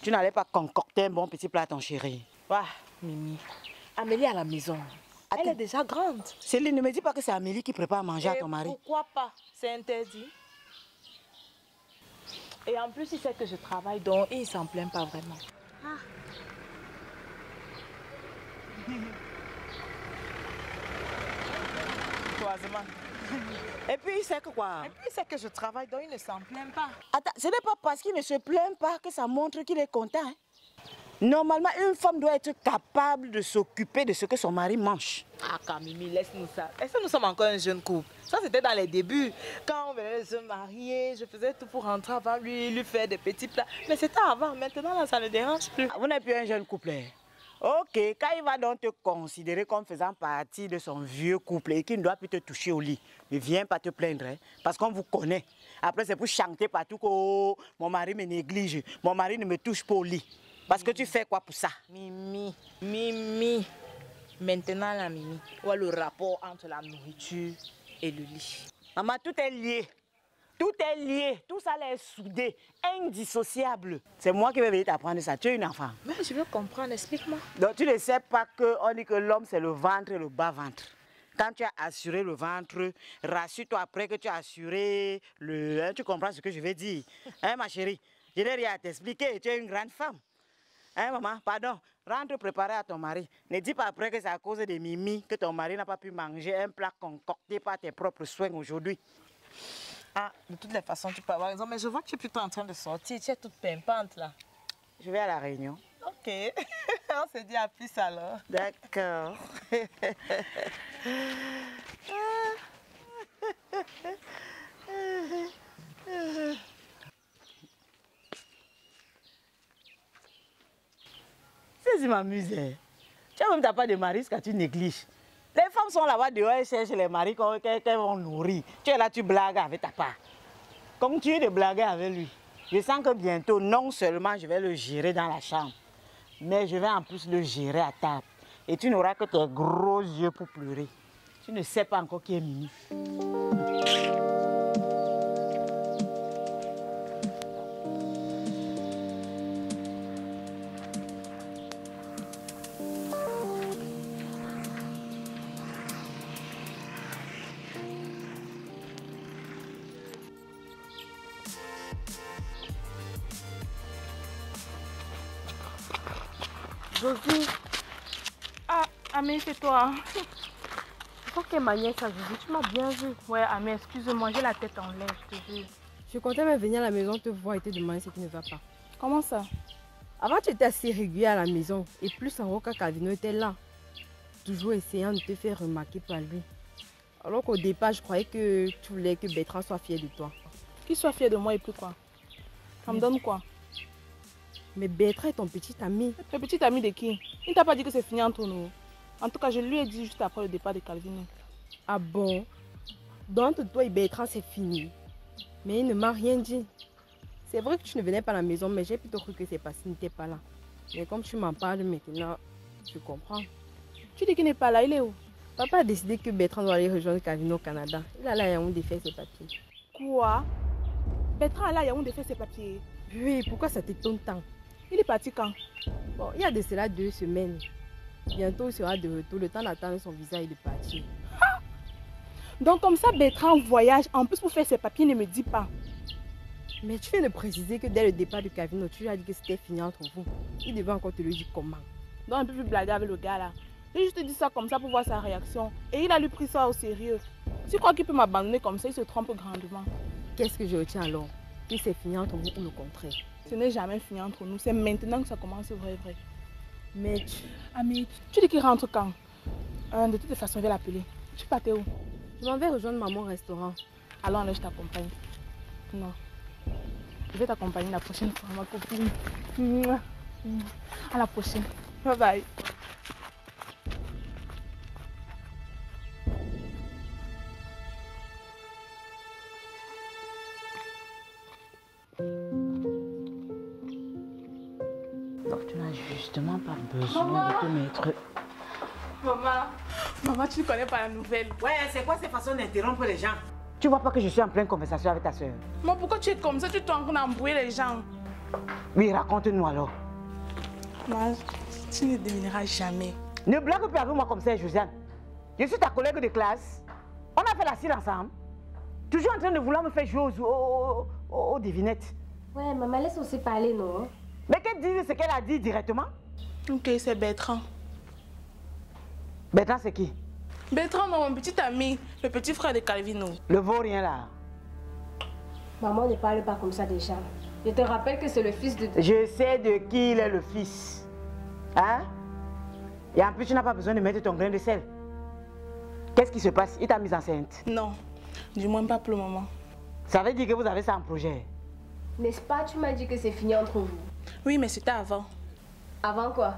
tu n'allais pas concocter un bon petit plat à ton chéri? Ouais, Mimi, Amélie à la maison. Elle est déjà grande. Céline, ne me dis pas que c'est Amélie qui prépare à manger à ton mari. Pourquoi pas? C'est interdit. Et en plus, il sait que je travaille, donc il ne s'en plaint pas vraiment. Et puis il sait que quoi? Et puis il sait que je travaille, donc il ne s'en plaint pas. Attends, ce n'est pas parce qu'il ne se plaint pas que ça montre qu'il est content. Hein? Normalement, une femme doit être capable de s'occuper de ce que son mari mange. Ah, Camille, laisse-nous ça. Est-ce que nous sommes encore un jeune couple? Ça, c'était dans les débuts. Quand on venait de se marier, je faisais tout pour rentrer avant lui faire des petits plats. Mais c'était avant. Maintenant, là, ça ne dérange plus. Vous n'êtes plus un jeune couple. Ok, quand il va donc te considérer comme faisant partie de son vieux couple et qu'il ne doit plus te toucher au lit, ne viens pas te plaindre, hein, parce qu'on vous connaît. Après, c'est pour chanter partout que oh, mon mari me néglige, mon mari ne me touche pas au lit. Parce que tu fais quoi pour ça? Mimi. Maintenant, la Mimi, où est le rapport entre la nourriture et le lit? Maman, tout est lié. Tout est lié. Tout ça là est soudé, indissociable. C'est moi qui vais venir t'apprendre ça. Tu es une enfant. Mais je veux comprendre, explique-moi. Donc tu ne sais pas qu'on dit que l'homme c'est le ventre et le bas-ventre. Quand tu as assuré le ventre, rassure-toi après que tu as assuré le... Hein, tu comprends ce que je veux dire? Hein, ma chérie? Je n'ai rien à t'expliquer. Tu es une grande femme. Hein, maman, pardon, rentre préparer à ton mari. Ne dis pas après que c'est à cause des Mimi que ton mari n'a pas pu manger un plat concocté par tes propres soins aujourd'hui. Ah, de toutes les façons, tu peux avoir raison, mais je vois que tu es plutôt en train de sortir. Tu es toute pimpante là. Je vais à la réunion. Ok, on se dit à plus alors. D'accord. C'est m'amuser. Tu n'as même pas de mari, ce que tu négliges. Les femmes sont là-bas dehors et cherchent les maris qu'elles vont nourrir. Tu es là, tu blagues avec ta part. Continue de blaguer avec lui. Je sens que bientôt, non seulement je vais le gérer dans la chambre, mais je vais en plus le gérer à table. Et tu n'auras que tes gros yeux pour pleurer. Tu ne sais pas encore qui est Mimi. Josie. Ah, Amé, c'est toi. Je crois que ma nièce a Josie, tu m'as bien vu. Ouais, Amé, excuse-moi, j'ai la tête en l'air, je te jure. Je comptais même venir à la maison te voir et te demander ce qui ne va pas. Comment ça? Avant, tu étais assez régulier à la maison et plus en quand Calvino était là. Toujours essayant de te faire remarquer par lui. Alors qu'au départ, je croyais que tu voulais que Bertrand soit fier de toi. Qu'il soit fier de moi et puis quoi? Ça me donne quoi? Mais Bertrand est ton petit ami. Le petit ami de qui? Il ne t'a pas dit que c'est fini entre nous. En tout cas, je lui ai dit juste après le départ de Calvino. Ah bon? Donc entre toi et Bertrand, c'est fini. Mais il ne m'a rien dit. C'est vrai que tu ne venais pas à la maison, mais j'ai plutôt cru que c'est parce qu'il n'était pas là. Mais comme tu m'en parles maintenant, je comprends. Tu dis qu'il n'est pas là, il est où? Papa a décidé que Bertrand doit aller rejoindre Calvino au Canada. Il a là à Yaoundé faire ses papiers. Quoi? Bertrand est là à Yaoundé faire ses papiers? Oui, pourquoi ça t'étonne tant? Il est parti quand? Bon, il y a de cela 2 semaines. Bientôt, il sera de retour, le temps d'attendre son visa et de partir. Ah! Donc comme ça, Bertrand voyage, en plus pour faire ses papiers, ne me dis pas. Mais tu viens de préciser que dès le départ de Calvino, tu lui as dit que c'était fini entre vous. Il devait encore te le dire comment? Donc un peu plus blaguer avec le gars là. J'ai juste dit ça comme ça pour voir sa réaction. Et il a lui pris ça au sérieux. Tu crois qu'il peut m'abandonner comme ça, il se trompe grandement. Qu'est-ce que je retiens alors? Que c'est fini entre vous ou le contraire? Ce n'est jamais fini entre nous, c'est maintenant que ça commence vrai. Mais tu... Ami, tu dis qu'il rentre quand? De toute façon, je vais l'appeler. Tu partais où? Je m'en vais rejoindre maman au restaurant. Alors là, je t'accompagne. Non. Je vais t'accompagner la prochaine fois, ma copine. À la prochaine. Bye bye. Donc tu n'as justement pas besoin de te mettre... Maman, tu ne connais pas la nouvelle. Ouais, c'est quoi cette façon d'interrompre les gens? Tu vois pas que je suis en pleine conversation avec ta soeur? Maman, pourquoi tu es comme ça? Tu es en train d'embrouiller les gens. Oui, raconte-nous alors. Maman, tu ne devineras jamais. Ne blague plus avec moi comme ça, Josiane. Je suis ta collègue de classe. On a fait la cire ensemble. Toujours en train de vouloir me faire jouer aux devinettes. Ouais, maman, laisse aussi parler, non? Mais qu'elle dise ce qu'elle a dit directement. Ok, c'est Bertrand. Bertrand, c'est qui? Bertrand, non, mon petit ami, le petit frère de Calvino. Le vaurien là. Maman, ne parle pas comme ça déjà. Je te rappelle que c'est le fils de... Je sais de qui il est le fils. Hein? Et en plus, tu n'as pas besoin de mettre ton grain de sel. Qu'est-ce qui se passe? Il t'a mise enceinte? Non, du moins pas pour le moment. Ça veut dire que vous avez ça en projet? N'est-ce pas? Tu m'as dit que c'est fini entre vous. Oui, mais c'était avant. Avant quoi?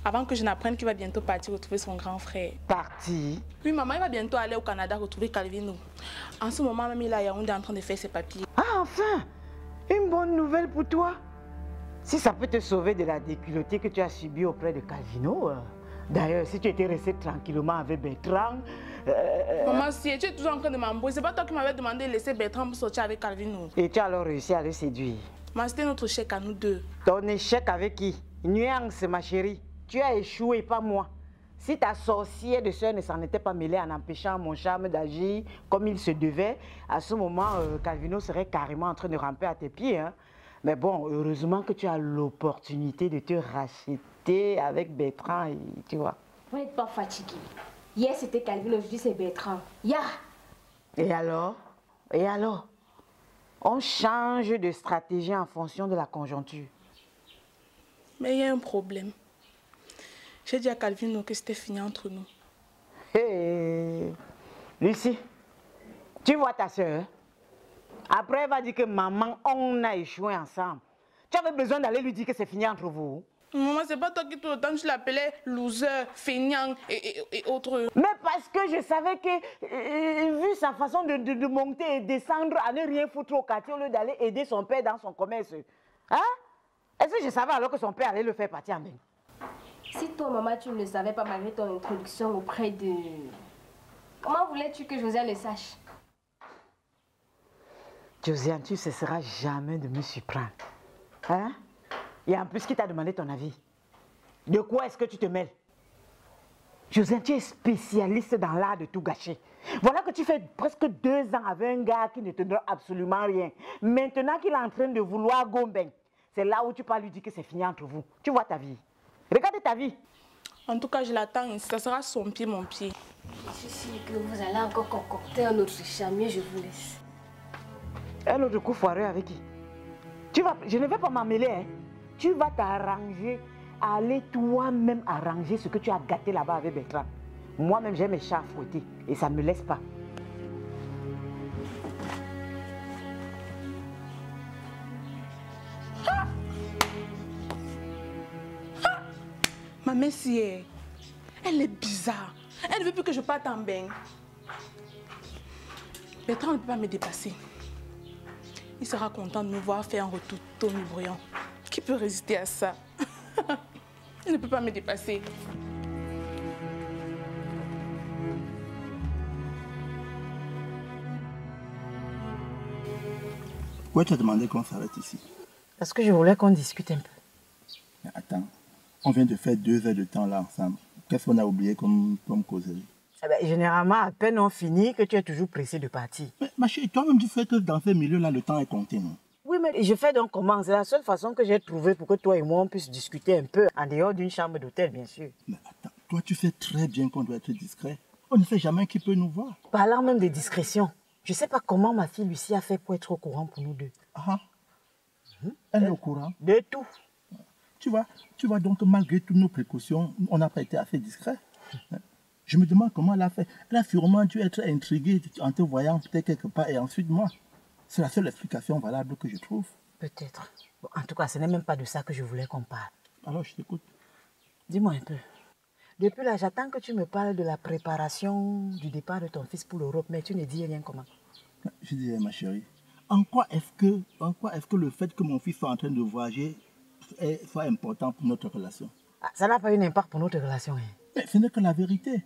Avant que je n'apprenne qu'il va bientôt partir retrouver son grand frère. Parti? Oui, maman, il va bientôt aller au Canada retrouver Calvino. En ce moment même, il est à Yaoundé en train de faire ses papiers. Ah, enfin! Une bonne nouvelle pour toi. Si ça peut te sauver de la déculottée que tu as subie auprès de Calvino. D'ailleurs, si tu étais resté tranquillement avec Bertrand... Maman, si tu es toujours en train de m'embrouiller, c'est pas toi qui m'avais demandé de laisser Bertrand pour sortir avec Calvino. Et tu as alors réussi à le séduire? Mais c'était notre échec à nous deux. Ton échec avec qui? Nuance, ma chérie. Tu as échoué, pas moi. Si ta sorcière de soeur ne s'en était pas mêlée en empêchant mon charme d'agir comme il se devait, à ce moment, Calvino serait carrément en train de ramper à tes pieds. Hein. Mais bon, heureusement que tu as l'opportunité de te racheter avec Bertrand, et, tu vois. Vous n'êtes pas fatigué. Hier, c'était Calvino, aujourd'hui, c'est Bertrand. Ya! Et alors? Et alors? On change de stratégie en fonction de la conjoncture. Mais il y a un problème. J'ai dit à Calvino que c'était fini entre nous. Hey, Lucie, tu vois ta soeur? Après, elle va dire que maman, on a échoué ensemble. Tu avais besoin d'aller lui dire que c'est fini entre vous? Maman, c'est pas toi qui tout le temps tu l'appelais loser, feignant et autres. Mais parce que je savais que, vu sa façon de monter et descendre, à ne rien foutre au quartier au lieu d'aller aider son père dans son commerce. Hein? Est-ce que je savais alors que son père allait le faire partir en bain? Si toi, maman, tu ne le savais pas malgré ton introduction auprès de... Comment voulais-tu que Josiane le sache? Josiane, tu ne cesseras jamais de me surprendre. Hein? Et en plus, qui t'a demandé ton avis? De quoi est-ce que tu te mêles? Josiane, tu es spécialiste dans l'art de tout gâcher. Voilà que tu fais presque 2 ans avec un gars qui ne te donne absolument rien. Maintenant qu'il est en train de vouloir gomber, c'est là où tu peux lui dire que c'est fini entre vous. Tu vois ta vie. Regarde ta vie. En tout cas, je l'attends ici. Ça sera son pied, mon pied. Je suis sûre que vous allez encore concocter un autre chamier, je vous laisse. Un autre coup foireux avec qui? Je ne vais pas m'en mêler. Hein. Tu vas t'arranger, aller toi-même arranger ce que tu as gâté là-bas avec Bertrand. Moi-même, j'ai mes chats à fouetter et ça ne me laisse pas. Ma messier, elle est bizarre. Elle ne veut plus que je parte en bain. Bertrand ne peut pas me dépasser. Il sera content de me voir faire un retour tonitruant. Qui peut résister à ça? Il ne peut pas me dépasser. Pourquoi tu as demandé qu'on s'arrête ici? Parce que je voulais qu'on discute un peu. Mais attends, on vient de faire 2 heures de temps là ensemble. Qu'est-ce qu'on a oublié comme causerie? Eh ben, généralement, à peine on finit que tu es toujours pressé de partir. Mais ma chérie, toi-même tu sais que dans ce milieu-là, le temps est compté, non? Oui, mais je fais donc comment? C'est la seule façon que j'ai trouvée pour que toi et moi on puisse discuter un peu, en dehors d'une chambre d'hôtel, bien sûr. Mais attends, toi tu sais très bien qu'on doit être discret. On ne sait jamais qui peut nous voir. Parlant même de discrétion, je ne sais pas comment ma fille Lucie a fait pour être au courant pour nous deux. Ah, elle est au courant? De tout. Tu vois donc malgré toutes nos précautions, on n'a pas été assez discret. Je me demande comment elle a fait. Elle a sûrement dû être intriguée en te voyant peut-être quelque part et ensuite moi. C'est la seule explication valable que je trouve. Peut-être. Bon, en tout cas, ce n'est même pas de ça que je voulais qu'on parle. Alors, je t'écoute. Dis-moi un peu. Depuis là, j'attends que tu me parles de la préparation du départ de ton fils pour l'Europe, mais tu ne dis rien comment. Je disais, ma chérie, en quoi est-ce que le fait que mon fils soit en train de voyager soit important pour notre relation? Ah, ça n'a pas eu d'impact pour notre relation. Hein. Mais ce n'est que la vérité.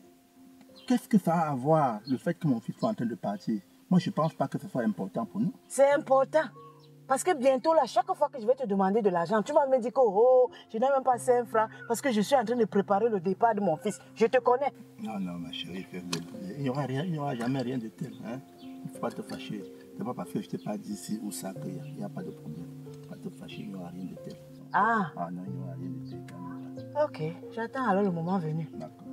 Qu'est-ce que ça a à voir, le fait que mon fils soit en train de partir? Moi, je ne pense pas que ce soit important pour nous. C'est important. Parce que bientôt, là, chaque fois que je vais te demander de l'argent, tu vas me dire que je n'ai même pas 5 francs parce que je suis en train de préparer le départ de mon fils. Je te connais. Non, ma chérie, il n'y aura jamais rien de tel. Hein? Il ne faut pas te fâcher. Ce n'est pas parce que je ne t'ai pas dit ci ou ça qu'il n'y a pas de problème. Il ne faut pas te fâcher, il n'y aura rien de tel. Ah. Ah non, il n'y aura rien de tel. Ok, j'attends alors le moment venu. D'accord.